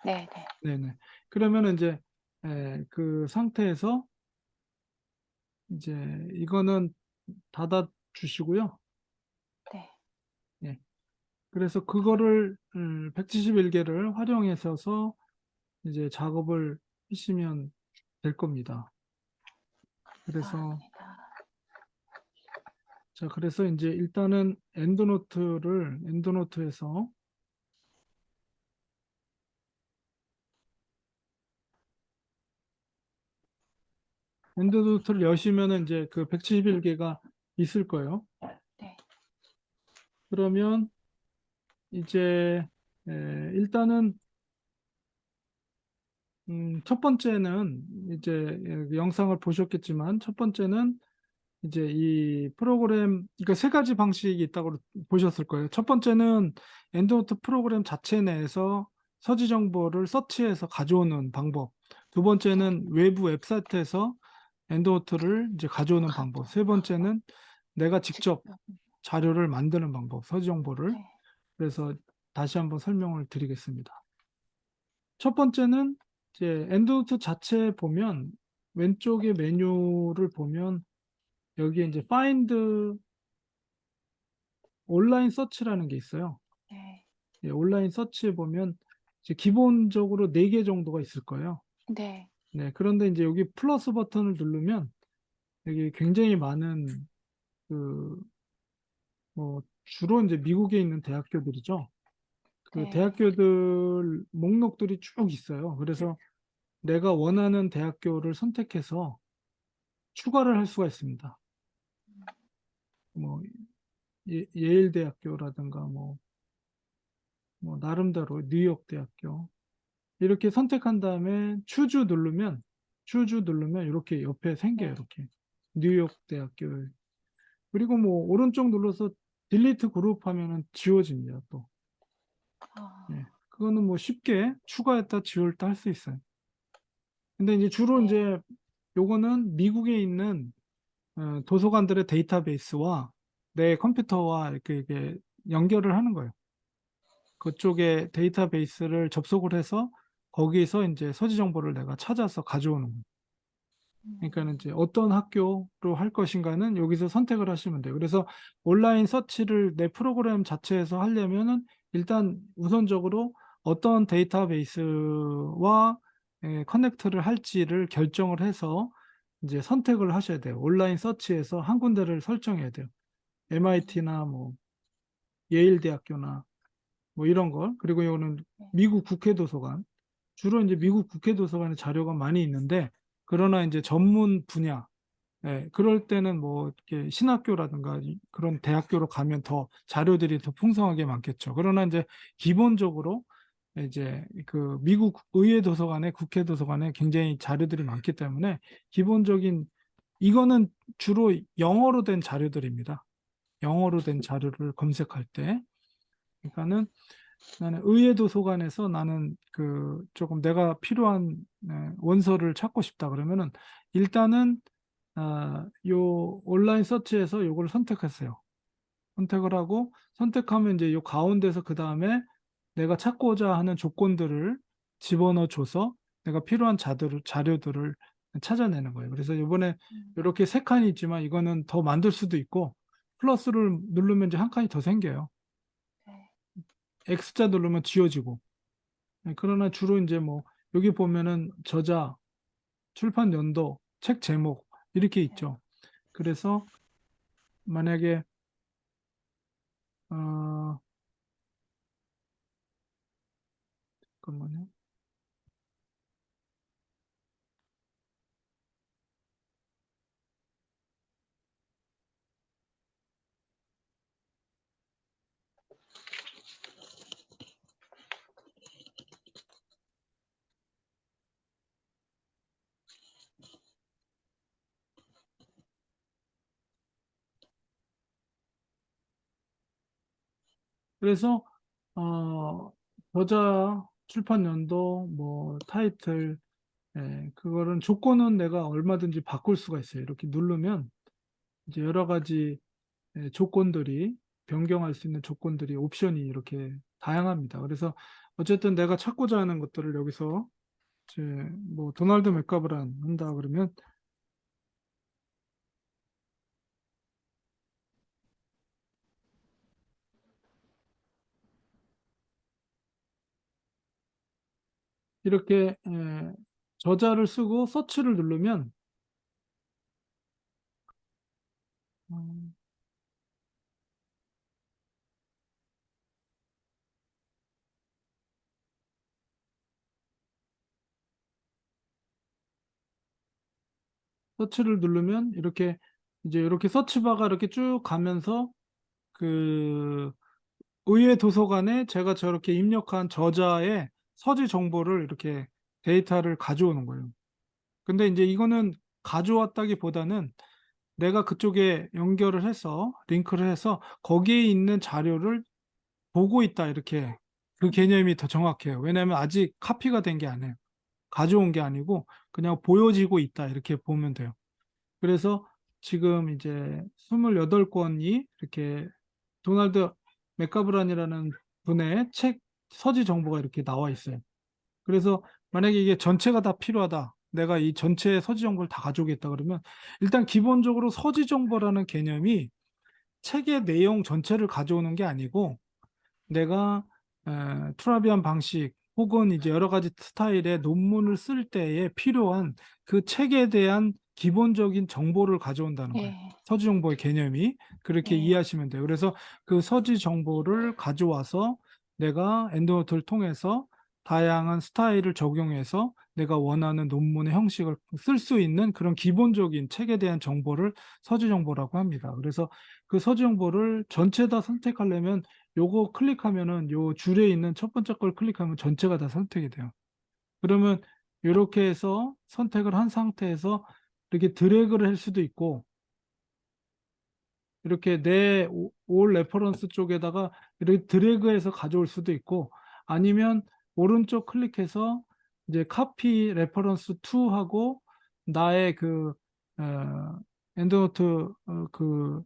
네네. 네네. 그러면 이제 그 상태에서 이제 이거는 닫아 주시고요. 네. 예. 그래서 그거를 171개를 활용해서 이제 작업을 하시면 될 겁니다. 그래서 감사합니다. 자, 그래서 이제 일단은 엔드노트에서 엔드노트를 여시면은 이제 그 171개가 있을 거예요. 네. 그러면 이제 일단은 첫 번째는 이제 영상을 보셨겠지만 첫 번째는 이제 이 프로그램 그러니까 세 가지 방식이 있다고 보셨을 거예요. 첫 번째는 엔드노트 프로그램 자체 내에서 서지 정보를 서치해서 가져오는 방법. 두 번째는 외부 웹사이트에서 엔드노트를 이제 가져오는 방법. 세 번째는 내가 직접 직접. 자료를 만드는 방법, 서지 정보를. 네. 그래서 다시 한번 설명을 드리겠습니다. 첫 번째는 이제 엔드노트 자체에 보면 왼쪽에 메뉴를 보면 여기에 이제 Find 온라인 서치라는 게 있어요. 네. 예, 온라인 서치에 보면 이제 기본적으로 4개 정도가 있을 거예요. 네. 네, 그런데 이제 여기 플러스 버튼을 누르면 여기 굉장히 많은 그 뭐 주로 이제 미국에 있는 대학교들이죠. 그 네. 대학교들 목록들이 쭉 있어요. 그래서 내가 원하는 대학교를 선택해서 추가를 할 수가 있습니다. 뭐 예일 대학교라든가 뭐 나름대로 뉴욕 대학교 이렇게 선택한 다음에 추주 누르면 이렇게 옆에 생겨요. 네. 이렇게 뉴욕 대학교 그리고 뭐 오른쪽 눌러서 딜리트 그룹 하면은 지워집니다. 또 아, 예. 그거는 뭐 쉽게 추가했다 지웠다 할 수 있어요. 근데 이제 주로 네. 이제 요거는 미국에 있는 도서관들의 데이터베이스와 내 컴퓨터와 이렇게 연결을 하는 거예요. 그쪽에 데이터베이스를 접속을 해서 거기서 이제 서지 정보를 내가 찾아서 가져오는 거예요. 그러니까 이제 어떤 학교로 할 것인가는 여기서 선택을 하시면 돼요. 그래서 온라인 서치를 내 프로그램 자체에서 하려면은 일단 우선적으로 어떤 데이터베이스와 커넥트를 할지를 결정을 해서 이제 선택을 하셔야 돼요. 온라인 서치에서 한 군데를 설정해야 돼요. MIT나 뭐 예일 대학교나 뭐 이런 걸. 그리고 이거는 미국 국회 도서관. 주로 이제 미국 국회 도서관에 자료가 많이 있는데, 그러나 이제 전문 분야, 그럴 때는 뭐 이렇게 신학교라든가 그런 대학교로 가면 더 자료들이 더 풍성하게 많겠죠. 그러나 이제 기본적으로 이제 그 미국 의회 도서관에 국회 도서관에 굉장히 자료들이 많기 때문에 기본적인 이거는 주로 영어로 된 자료들입니다. 영어로 된 자료를 검색할 때, 그러니까는 나는 의회 도서관에서 나는 그 조금 내가 필요한 원서를 찾고 싶다 그러면은 일단은 요 온라인 서치에서 요걸 선택했어요. 선택을 하고 선택하면 이제 요 가운데서 그 다음에 내가 찾고자 하는 조건들을 집어넣어 줘서 내가 필요한 자료들을 찾아내는 거예요. 그래서 이번에 이렇게 세 칸이 있지만 이거는 더 만들 수도 있고 플러스를 누르면 이제 한 칸이 더 생겨요. 네. X자 누르면 지워지고. 그러나 주로 이제 뭐 여기 보면은 저자, 출판 연도, 책 제목 이렇게 있죠. 그래서 만약에 어 잠깐만요. 그래서 저자, 출판 연도, 뭐 타이틀, 그거는 조건은 내가 얼마든지 바꿀 수가 있어요. 이렇게 누르면 이제 여러 가지 조건들이 변경할 수 있는 조건들이 옵션이 이렇게 다양합니다. 그래서 어쨌든 내가 찾고자 하는 것들을 여기서 이제 뭐 도널드 맥가브란 한다 그러면 이렇게 저자를 쓰고 서치를 누르면 음, 서치를 누르면 이렇게 이제 이렇게 서치바가 이렇게 쭉 가면서 그 의회 도서관에 제가 저렇게 입력한 저자의 서지 정보를 이렇게 데이터를 가져오는 거예요. 근데 이제 이거는 가져왔다기보다는 내가 그쪽에 연결을 해서 링크를 해서 거기에 있는 자료를 보고 있다 이렇게 그 개념이 더 정확해요. 왜냐하면 아직 카피가 된 게 아니에요. 가져온 게 아니고 그냥 보여지고 있다 이렇게 보면 돼요. 그래서 지금 이제 28권이 이렇게 도널드 맥가브란이라는 분의 책 서지 정보가 이렇게 나와 있어요. 그래서 만약에 이게 전체가 다 필요하다. 내가 이 전체 서지 정보를 다 가져오겠다 그러면 일단 기본적으로 서지 정보라는 개념이 책의 내용 전체를 가져오는 게 아니고 내가 투라비안 방식 혹은 이제 여러 가지 스타일의 논문을 쓸 때에 필요한 그 책에 대한 기본적인 정보를 가져온다는 거예요. 예, 서지 정보의 개념이 그렇게 예, 이해하시면 돼요. 그래서 그 서지 정보를 가져와서 내가 엔드노트를 통해서 다양한 스타일을 적용해서 내가 원하는 논문의 형식을 쓸 수 있는 그런 기본적인 책에 대한 정보를 서지 정보라고 합니다. 그래서 그 서지 정보를 전체 다 선택하려면 요거 클릭하면은 요 줄에 있는 첫 번째 걸 클릭하면 전체가 다 선택이 돼요. 그러면 이렇게 해서 선택을 한 상태에서 이렇게 드래그를 할 수도 있고 이렇게 내 올 레퍼런스 쪽에다가 이렇게 드래그해서 가져올 수도 있고 아니면 오른쪽 클릭해서 이제 카피 레퍼런스 2 하고 나의 그 엔드노트 그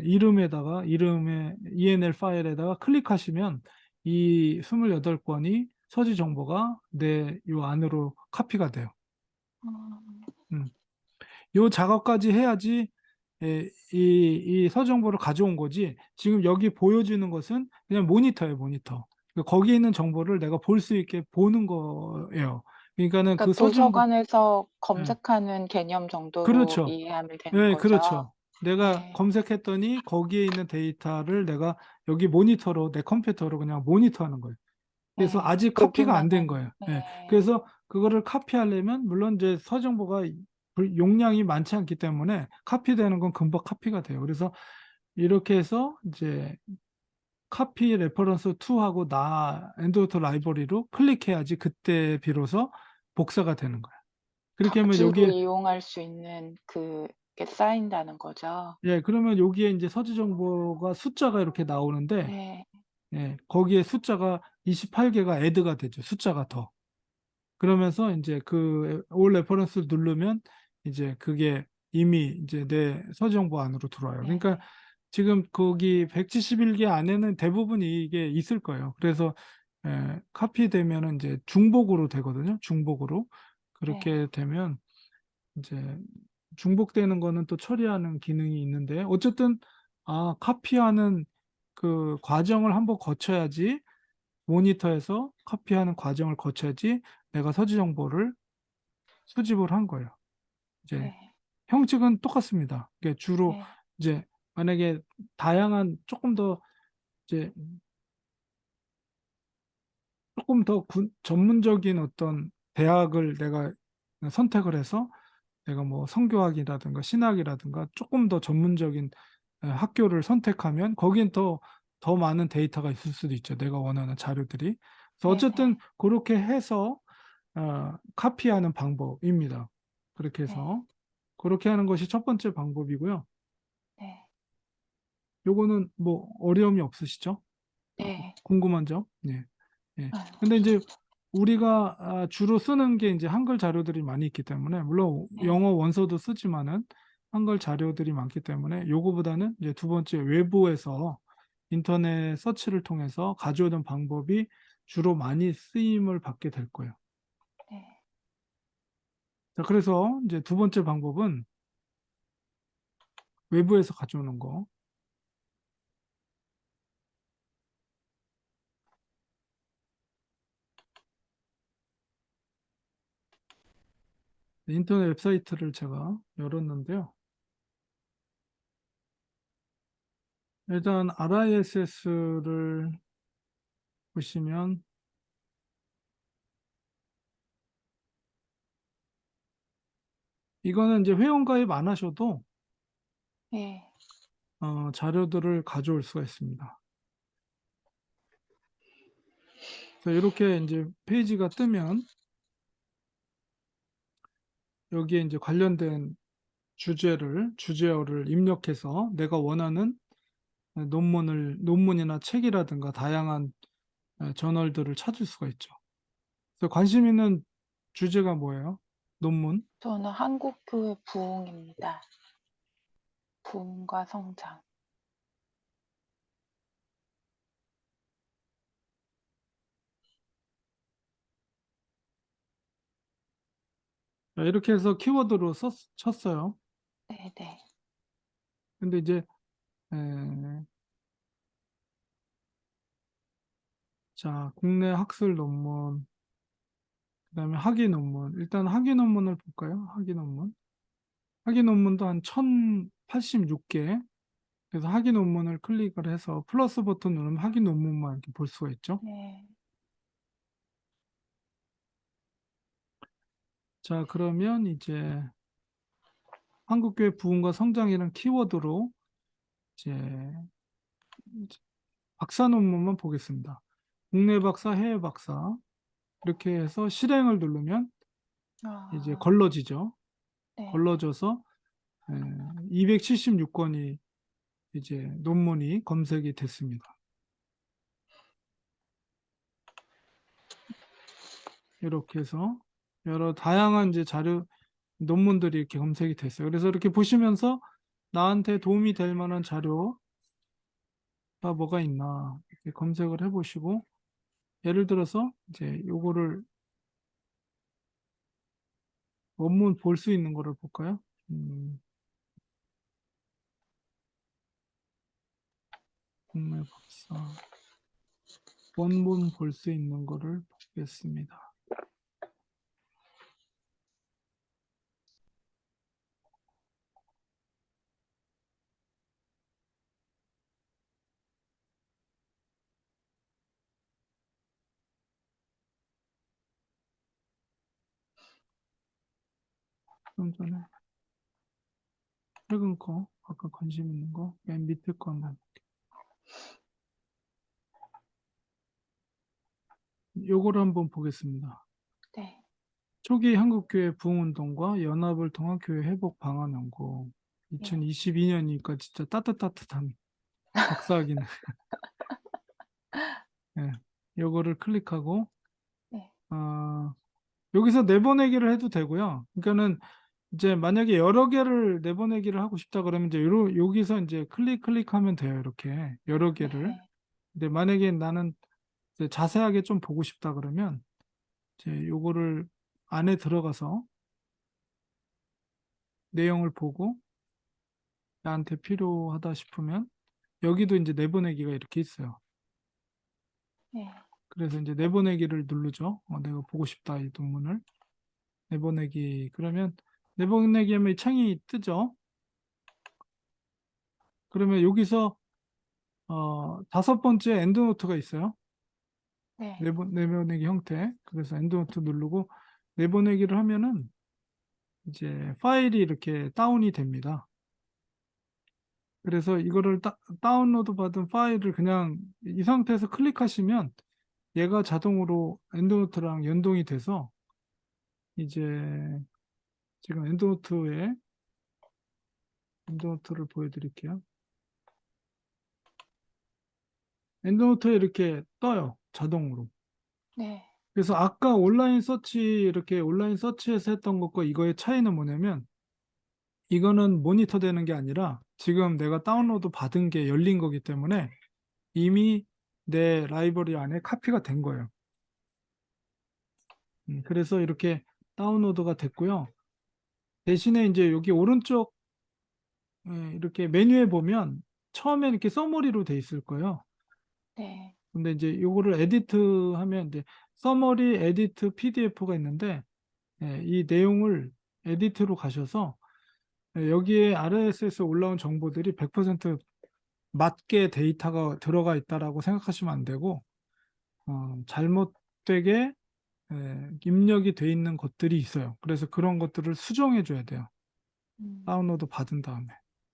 이름에다가 이름의 ENL 파일에다가 클릭하시면 이 28권이 서지 정보가 내 요 안으로 카피가 돼요. 음, 음. 요 작업까지 해야지 이 서정보를 가져온 거지. 지금 여기 보여주는 것은 그냥 모니터예요, 모니터. 그러니까 거기에 있는 정보를 내가 볼 수 있게 보는 거예요. 그러니까는 그 그러니까 서정보, 도서관에서 예, 검색하는 개념 정도로 그렇죠. 이해하면 되는 예, 거죠. 그렇죠. 내가 네. 검색했더니 거기에 있는 데이터를 내가 여기 모니터로, 내 컴퓨터로 그냥 모니터하는 거예요. 그래서 네. 아직 카피가 안 보기만 된 하는. 거예요. 예. 네. 그래서 그거를 카피하려면 물론 이제 서정보가 용량이 많지 않기 때문에 카피되는 건 금방 카피가 돼요. 그래서 이렇게 해서 이제 카피 레퍼런스 2하고 나 엔드노트 라이브러리로 클릭해야지 그때 비로소 복사가 되는 거예요. 그렇게 하면 가지로 여기에 이용할 수 있는 그게 쌓인다는 거죠. 예, 그러면 여기에 이제 서지 정보가 숫자가 이렇게 나오는데 네. 예, 거기에 숫자가 28개가 애드가 되죠. 숫자가 더. 그러면서 이제 그 올 레퍼런스를 누르면 이제 그게 이미 이제 내 서정보 안으로 들어와요. 그러니까 네. 지금 거기 171개 안에는 대부분 이게 있을 거예요. 그래서 카피되면은 이제 중복으로 되거든요. 중복으로. 네. 그렇게 되면 이제 중복되는 거는 또 처리하는 기능이 있는데 어쨌든 카피하는 그 과정을 한번 거쳐야지 모니터에서 카피하는 과정을 거쳐야지 내가 서지 정보를 수집을 한 거예요. 이제 네. 형식은 똑같습니다. 이게 주로 네. 이제 만약에 다양한 이제 조금 더 전문적인 어떤 대학을 내가 선택을 해서 내가 뭐 성교학이라든가 신학이라든가 조금 더 전문적인 학교를 선택하면 거긴 더 많은 데이터가 있을 수도 있죠. 내가 원하는 자료들이. 그래서 어쨌든 네네. 그렇게 해서 카피하는 방법입니다. 그렇게 네. 해서 그렇게 하는 것이 첫 번째 방법이고요. 네. 요거는 뭐 어려움이 없으시죠? 네. 궁금한 점? 네. 예. 아, 근데 이제 우리가 주로 쓰는 게 이제 한글 자료들이 많이 있기 때문에 물론 네. 영어 원서도 쓰지만은 한글 자료들이 많기 때문에 요거보다는 이제 두 번째 외부에서 인터넷 서치를 통해서 가져오는 방법이 주로 많이 쓰임을 받게 될 거예요. 네. 자, 그래서 이제 두 번째 방법은 외부에서 가져오는 거. 인터넷 웹사이트를 제가 열었는데요. 일단 RISS를 보시면 이거는 이제 회원가입 안 하셔도 네. 자료들을 가져올 수가 있습니다. 그래서 이렇게 이제 페이지가 뜨면 여기에 이제 관련된 주제어를 입력해서 내가 원하는 논문이나 책이라든가 다양한 저널들을 찾을 수가 있죠. 그래서 관심 있는 주제가 뭐예요? 논문. 저는 한국교회 부흥입니다. 부흥과 성장. 자, 이렇게 해서 키워드로 쳤어요. 네네. 근데 이제 에, 자, 국내 학술 논문, 그다음에 학위 논문. 일단 학위 논문을 볼까요? 학위 논문. 학위 논문도 한 1086개. 그래서 학위 논문을 클릭을 해서 플러스 버튼 누르면 학위 논문만 이렇게 볼 수가 있죠. 네. 자, 그러면 이제 한국교회 부흥과 성장이라는 키워드로 이제 박사 논문만 보겠습니다. 국내 박사, 해외 박사. 이렇게 해서 실행을 누르면 이제 아, 걸러지죠. 네. 걸러져서 276건이 이제 논문이 검색이 됐습니다. 이렇게 해서 여러 다양한 이제 논문들이 이렇게 검색이 됐어요. 그래서 이렇게 보시면서 나한테 도움이 될 만한 자료가 뭐가 있나 이렇게 검색을 해보시고 예를 들어서 이제 요거를 원문 볼 수 있는 거를 볼까요? 음, 국내 박사 원본 볼 수 있는 거를 보겠습니다. 좀 전에 최근 거, 아까 관심 있는 거, 맨 밑에 거 한번. 요거를 한번 보겠습니다. 네. 초기 한국교회 부흥운동과 연합을 통한 교회 회복 방안 연구. 예. 2022년이니까 진짜 따뜻한 박사학위네. 예. 요거를 클릭하고, 네. 여기서 내보내기를 해도 되고요. 그러니까는 이제 만약에 여러 개를 내보내기를 하고 싶다 그러면 이제 여기서 이제 클릭하면 돼요. 이렇게 여러 개를. 네. 근데 만약에 나는 이제 자세하게 좀 보고 싶다 그러면 이제 요거를 안에 들어가서 내용을 보고 나한테 필요하다 싶으면 여기도 이제 내보내기가 이렇게 있어요. 네. 그래서 이제 내보내기를 누르죠. 내가 보고 싶다 이 논문을 내보내기 그러면 내보내기 하면 이 창이 뜨죠. 그러면 여기서 다섯 번째 엔드노트가 있어요. 네. 내보내기 형태. 그래서 엔드노트 누르고 내보내기를 하면은 이제 파일이 이렇게 다운이 됩니다. 그래서 이거를 다운로드 받은 파일을 그냥 이 상태에서 클릭하시면 얘가 자동으로 엔드노트랑 연동이 돼서 이제 지금 엔드노트를 보여드릴게요. 엔드노트에 이렇게 떠요. 자동으로. 네. 그래서 아까 온라인 서치 이렇게 온라인 서치에서 했던 것과 이거의 차이는 뭐냐면 이거는 모니터 되는 게 아니라 지금 내가 다운로드 받은 게 열린 거기 때문에 이미 내 라이브러리 안에 카피가 된 거예요. 그래서 이렇게 다운로드가 됐고요. 대신에 이제 여기 오른쪽 이렇게 메뉴에 보면 처음에 이렇게 서머리로 돼 있을 거예요. 네. 근데 이제 요거를 에디트 하면 이제 서머리 에디트 PDF가 있는데 이 내용을 에디트로 가셔서 여기에 RSS에 올라온 정보들이 100% 맞게 데이터가 들어가 있다라고 생각하시면 안 되고 잘못되게 입력이 돼 있는 것들이 있어요. 그래서 그런 것들을 수정해 줘야 돼요. 음. 다운로드 받은 다음에.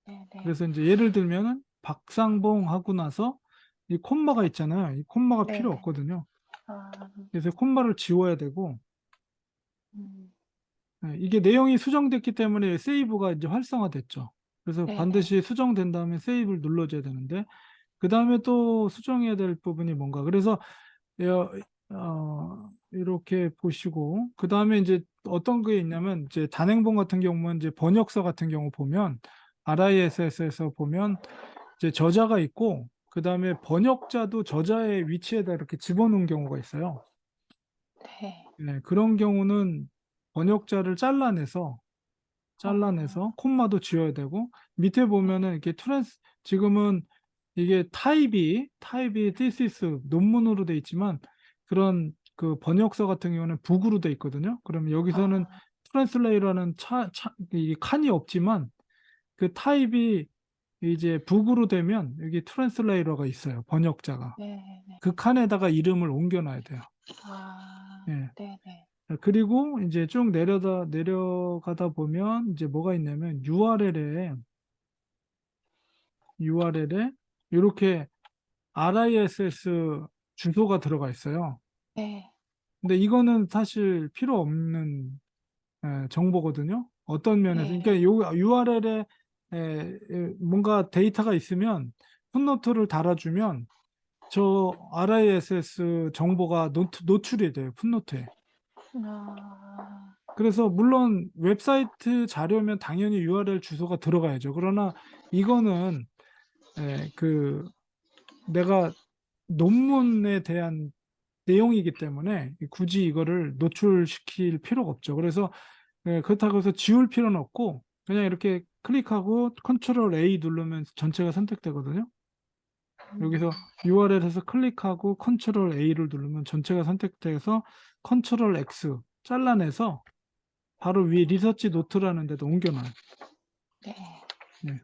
네. 네. 그래서 이제 예를 들면은 박상봉 하고 나서 이 콤마가 있잖아요. 이 콤마가 네. 필요 없거든요. 아. 그래서 콤마를 지워야 되고 음. 이게 내용이 수정됐기 때문에 세이브가 이제 활성화됐죠. 그래서 네. 네. 반드시 수정된 다음에 세이브를 눌러줘야 되는데 그 다음에 또 수정해야 될 부분이 뭔가. 그래서 이렇게 보시고 그 다음에 이제 어떤 게 있냐면 이제 단행본 같은 경우는 이제 번역서 같은 경우 보면 RISS에서 보면 이제 저자가 있고 그 다음에 번역자도 저자의 위치에다 이렇게 집어넣은 경우가 있어요. 네. 네, 그런 경우는 번역자를 아. 잘라내서 콤마도 지워야 되고 밑에 네. 보면은 이렇게 지금은 이게 타입이 thesis 논문으로 돼 있지만 그런 그 번역서 같은 경우는 북으로 돼 있거든요. 그러면 여기서는 아. 트랜슬레이라는 이 칸이 없지만 그 타입이 이제 북으로 되면 여기 트랜슬레이러가 있어요. 번역자가. 네. 네. 그 칸에다가 이름을 옮겨놔야 돼요. 아. 예. 네. 네. 그리고 이제 쭉 내려가다 보면 이제 뭐가 있냐면 URL에 이렇게 RISS 주소가 들어가 있어요. 네. 근데 이거는 사실 필요 없는 정보거든요. 어떤 면에서. 그러니까 네. 요 URL에 뭔가 데이터가 있으면 풋노트를 달아주면 저 RISS 정보가 노출이 돼요. 풋노트에. 아. 그래서 물론 웹사이트 자료면 당연히 URL 주소가 들어가야죠. 그러나 이거는 그 내가 논문에 대한 내용이기 때문에 굳이 이거를 노출시킬 필요가 없죠. 그래서 그렇다고 해서 지울 필요는 없고 그냥 이렇게 클릭하고 컨트롤 A 누르면 전체가 선택되거든요. 여기서 URL에서 클릭하고 컨트롤 A를 누르면 전체가 선택돼서 컨트롤 X 잘라내서 바로 위에 리서치 노트라는 데도 옮겨놔요. 네. 예.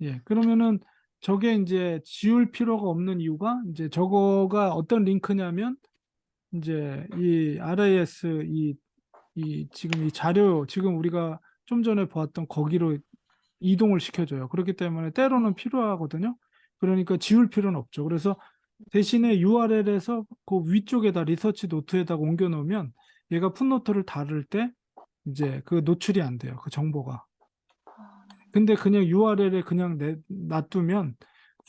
예. 그러면은 저게 이제 지울 필요가 없는 이유가 이제 저거가 어떤 링크냐면 이제 이 RIS 이 지금 이 자료 지금 우리가 좀 전에 보았던 거기로 이동을 시켜줘요. 그렇기 때문에 때로는 네. 필요하거든요. 그러니까 지울 필요는 없죠. 그래서 대신에 URL에서 그 위쪽에다 리서치 노트에다가 옮겨 놓으면 얘가 풋노트를 다룰 때 이제 그 노출이 안 돼요. 그 정보가. 아, 근데 그냥 URL에 그냥 놔두면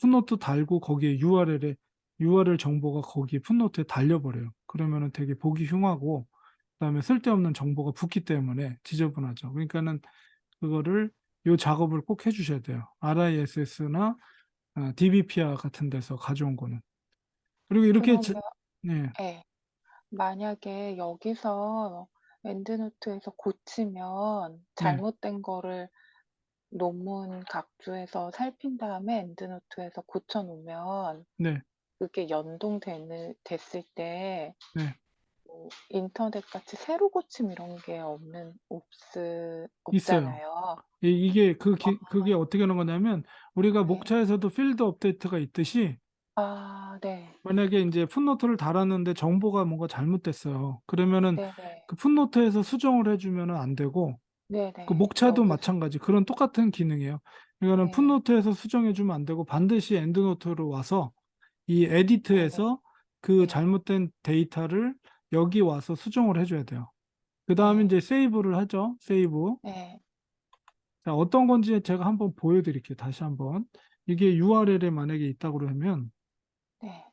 풋노트 달고 거기에 URL 정보가 거기 풋노트에 달려버려요. 그러면은 되게 보기 흉하고 그다음에 쓸데없는 정보가 붙기 때문에 지저분하죠. 그러니까는 그거를 요 작업을 꼭 해주셔야 돼요. RISS나 DBPR 같은 데서 가져온 거는. 그리고 이렇게 그러면 네, 예. 만약에 여기서 엔드노트에서 고치면 네, 잘못된 거를 논문 각주에서 살핀 다음에 엔드노트에서 고쳐 놓으면 네, 그게 됐을 때 네, 뭐 인터넷 같이 새로 고침 이런 게 있어요. 없잖아요. 이게 어, 그게 어떻게 하는 거냐면 우리가 네. 목차에서도 필드 업데이트가 있듯이 아, 네. 만약에 이제 풋노트를 달았는데 정보가 뭔가 잘못됐어요. 그러면은 네네. 그 풋노트에서 수정을 해주면은 안 되고 그 네네. 목차도 여기서. 마찬가지. 그런 똑같은 기능이에요. 그러니까는 네. 풋노트에서 수정해주면 안 되고 반드시 엔드노트로 와서 이 네네. 에디트에서 그 네. 잘못된 데이터를 여기 와서 수정을 해줘야 돼요. 그 다음에 네. 이제 세이브를 하죠. 세이브. 네. 자, 어떤 건지 제가 한번 보여드릴게요. 다시 한번. 이게 URL에 만약에 있다고 그러면, 네.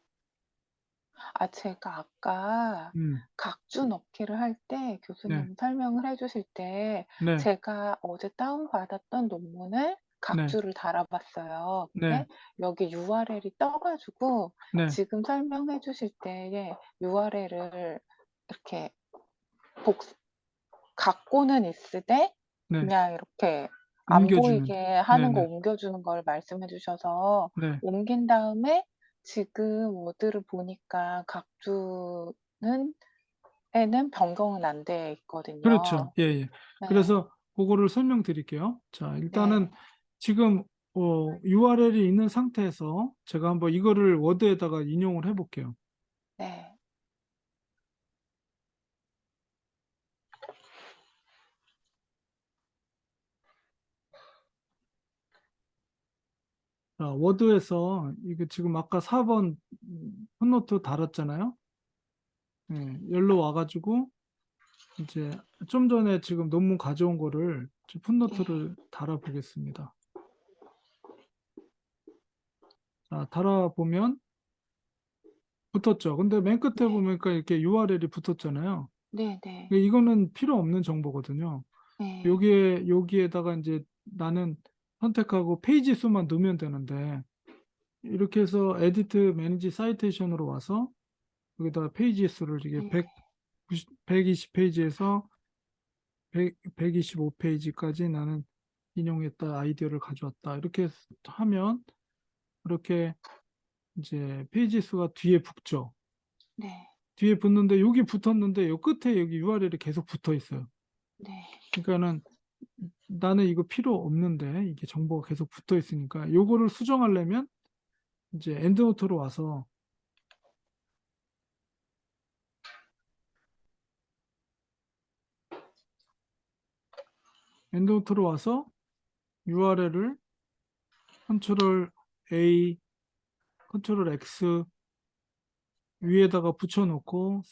아, 제가 아까 음, 각주 넣기를 할 때 네, 교수님 설명을 해 주실 때 네, 제가 어제 다운받았던 논문을 네, 각주를 달아봤어요. 네, 근데 여기 URL이 떠 가지고 네, 지금 설명해 주실 때에 URL을 이렇게 복 갖고는 있으되 네. 그냥 이렇게 안 옮겨주면 돼. 보이게 네, 하는 거 네, 옮겨주는 걸 말씀해 주셔서 네. 옮긴 다음에 지금 워드를 보니까 각주는 에는 변경은 안 돼 그렇죠. 있거든요. 예, 예. 네. 그래서 그거를 설명드릴게요. 자, 일단은 네. 지금 URL이 있는 상태에서 제가 한번 이거를 워드에다가 인용을 해볼게요. 네. 자, 워드에서 이게 지금 아까 4번 풋노트 달았잖아요. 예, 여기로 와가지고 이제 좀 전에 지금 논문 가져온 거를 네. 풋노트를 달아보겠습니다. 자, 달아보면 붙었죠. 근데 맨 끝에 네. 보니까 이렇게 URL이 붙었잖아요. 네네. 이거는 필요 없는 정보거든요. 네. 여기에다가 이제 나는 선택하고 페이지 수만 넣으면 되는데 이렇게 해서 에디트 매니지 사이테이션으로 와서 여기다 페이지 수를 이게 네. 120페이지에서 125페이지까지 나는 인용했다 아이디어를 가져왔다 이렇게 하면 이렇게 이제 페이지 수가 뒤에 붙죠. 네. 뒤에 붙는데 여기 붙었는데 요 끝에 여기 URL이 계속 붙어 있어요. 네. 그러니까는 나는 이거 필요 없는데 이게 정보가 계속 붙어 있으니까 요거를 수정하려면 이제 엔드노트로 와서 엔드노트로 와서 URL을 컨트롤 A, 컨트롤 X 위에다가 붙여놓고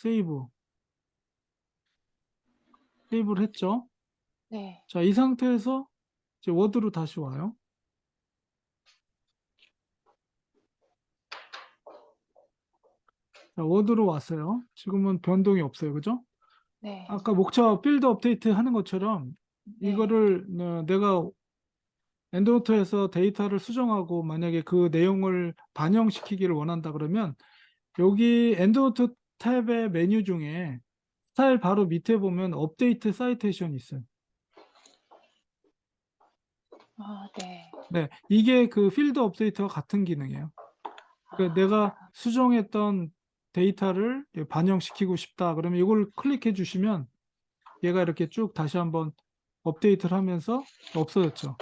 세이브를 했죠. 네. 자, 이 상태에서 이제 워드로 다시 와요. 자, 워드로 왔어요. 지금은 변동이 없어요. 그죠? 네. 아까 목차 필드 업데이트 하는 것처럼 네. 이거를 내가 엔드노트에서 데이터를 수정하고 만약에 그 내용을 반영시키기를 원한다 그러면 여기 엔드노트 탭의 메뉴 중에 스타일 바로 밑에 보면 업데이트 사이테이션이 있어요. 아, 네. 네, 이게 그 필드 업데이트와 같은 기능이에요. 그러니까 내가 아, 수정했던 데이터를 반영시키고 싶다. 그러면 이걸 클릭해 주시면 얘가 이렇게 쭉 다시 한번 업데이트를 하면서 없어졌죠.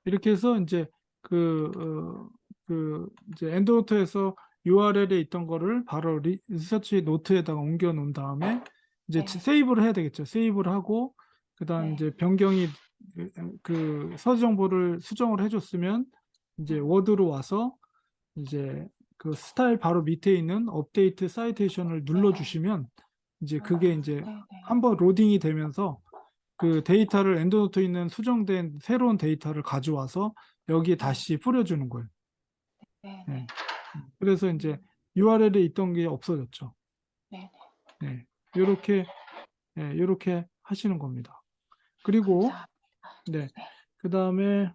이렇게 해서 이제 이제 엔드노트에서 URL에 있던 거를 바로 리서치 노트에다가 옮겨 놓은 다음에 이제 네. 세이브를 해야 되겠죠. 세이브를 하고 그다음 네. 이제 변경이 서지 정보를 수정을 해줬으면 이제 워드로 와서 이제 그 스타일 바로 밑에 있는 업데이트 사이테이션을 눌러주시면 이제 그게 이제 네. 네. 한번 로딩이 되면서 그 데이터를 엔드노트에 있는 수정된 새로운 데이터를 가져와서 여기에 다시 뿌려주는 거예요. 네. 네. 네. 그래서 이제 URL에 있던 게 없어졌죠. 네. 네. 이렇게 이렇게 하시는 겁니다. 그리고 감사합니다. 네. 네. 그 다음에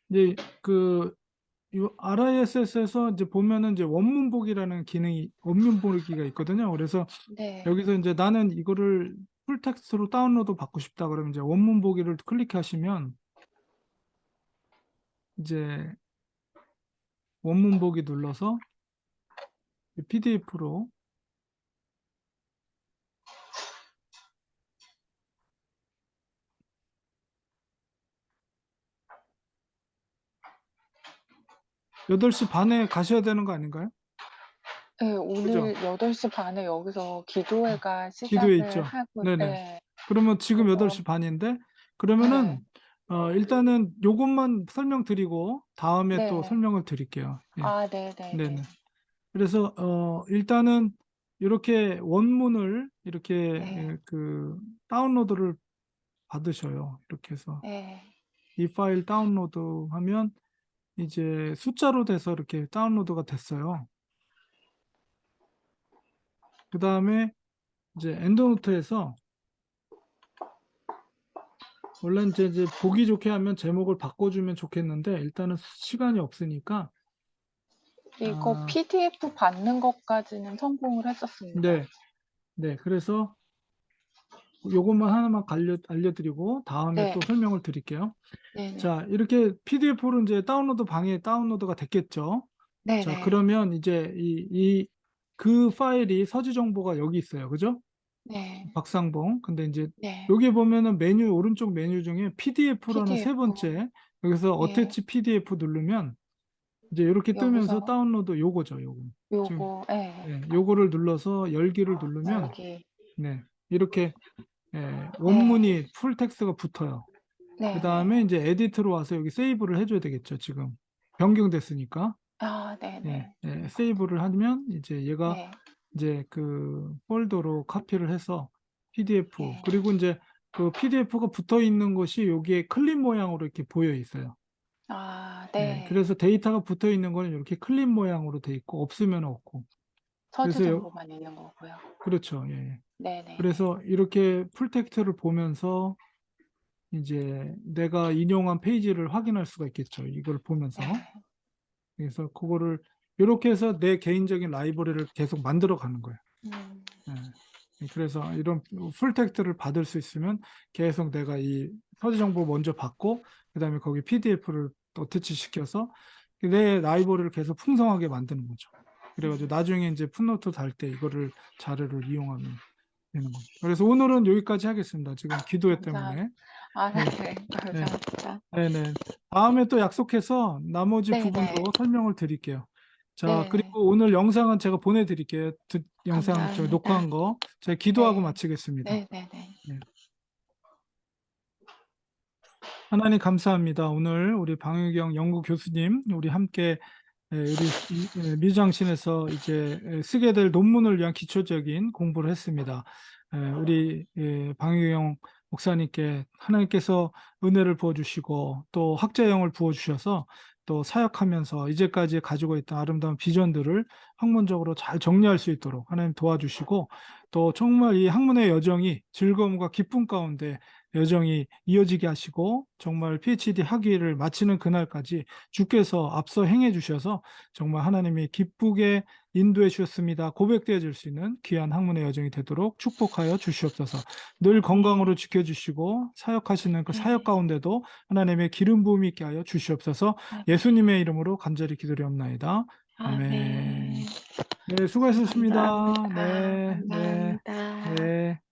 이제 그 RISS에서 이제 보면은 이제 원문보기라는 기능이 원문보기가 있거든요. 그래서 네. 여기서 이제 나는 이거를 풀텍스트로 다운로드 받고 싶다 그러면 이제 원문보기를 클릭하시면 이제 원문보기 눌러서 PDF로 8시 반에 가셔야 되는 거 아닌가요? 네, 그죠? 오늘 8시 반에 여기서 기도회가 기도에 시작을 있죠. 하고, 네네. 네. 그러면 지금 그래서, 8시 반인데 네. 그러면은 일단은 요것만 설명드리고 다음에 또 네. 설명을 드릴게요. 예. 아, 네네네. 네네. 그래서 일단은 이렇게 원문을 이렇게 네. 그 다운로드를 받으셔요. 이렇게 해서 네. 이 파일 다운로드 하면 이제 숫자로 돼서 이렇게 다운로드가 됐어요. 그 다음에 이제 엔드노트에서 원래 이제 보기 좋게 하면 제목을 바꿔주면 좋겠는데 일단은 시간이 없으니까 이거 아, PDF 받는 것까지는 성공을 했었습니다. 네, 네. 그래서 요것만 하나만 알려드리고 다음에 네. 또 설명을 드릴게요. 네네. 자, 이렇게 PDF로 이제 다운로드 방에 다운로드가 됐겠죠. 자, 네네. 그러면 이제 그 파일이 서지 정보가 여기 있어요. 그죠? 네. 박상봉. 근데 이제 네. 여기 보면은 메뉴, 오른쪽 메뉴 중에 PDF라는 세 PDF. 번째, 여기서 예. 어태치 PDF 누르면 이제 이렇게 뜨면서 여기서 다운로드 요거죠. 요거. 지금, 요거, 예. 네, 요거를 눌러서 열기를 누르면, 여기. 네, 이렇게, 네. 원문이 풀 텍스트가 붙어요. 그 네네. 다음에 이제 에디트로 와서 여기 세이브를 해줘야 되겠죠. 지금 변경됐으니까. 아, 예, 네네. 세이브를 하면 이제 얘가 네. 이제 그 폴더로 카피를 해서 PDF 네. 그리고 이제 그 PDF가 붙어 있는 것이 여기에 클립 모양으로 이렇게 보여 있어요. 아, 예, 네. 그래서 데이터가 붙어 있는 거는 이렇게 클립 모양으로 돼 있고 없으면 없고. 서주 그래서 정보만 있는 거고요. 그렇죠. 예. 네네네. 그래서 이렇게 풀텍스트를 보면서 이제 내가 인용한 페이지를 확인할 수가 있겠죠. 이걸 보면서. 네. 그래서 그거를 이렇게 해서 내 개인적인 라이브러리를 계속 만들어 가는 거예요. 음, 그래서 이런 풀텍스트를 받을 수 있으면 계속 내가 이 서지 정보 먼저 받고 그다음에 거기 PDF를 어태치 시켜서 내 라이브러리를 계속 풍성하게 만드는 거죠. 그래가지고 나중에 이제 풋노트 달 때 이거를 자료를 이용하면 되는 겁니다. 그래서 오늘은 여기까지 하겠습니다. 지금 기도회 감사합니다. 때문에. 아, 네. 네, 네, 감사합니다. 네, 네. 다음에 또 약속해서 나머지 네네. 부분도 설명을 드릴게요. 자, 네. 그리고 오늘 영상은 제가 보내드릴게요. 영상 저 감사합니다. 녹화한 거. 제가 기도하고 네. 마치겠습니다. 네네네. 네. 하나님 감사합니다. 오늘 우리 방유경 연구 교수님, 우리 함께 우리 미장신에서 이제 쓰게 될 논문을 위한 기초적인 공부를 했습니다. 우리 방유경 목사님께 하나님께서 은혜를 부어주시고 또 학자형을 부어주셔서 또 사역하면서 이제까지 가지고 있던 아름다운 비전들을 학문적으로 잘 정리할 수 있도록 하나님 도와주시고 또 정말 이 학문의 여정이 즐거움과 기쁨 가운데 여정이 이어지게 하시고 정말 PhD 학위를 마치는 그날까지 주께서 앞서 행해 주셔서 정말 하나님이 기쁘게 인도해 주셨습니다. 고백되어 질 수 있는 귀한 학문의 여정이 되도록 축복하여 주시옵소서. 늘 건강으로 지켜주시고 사역하시는 그 사역 가운데도 하나님의 기름 부음이 있게 하여 주시옵소서. 예수님의 이름으로 간절히 기도리옵나이다. 아멘. 네, 수고하셨습니다. 감사합니다. 네, 네, 감사합니다. 네.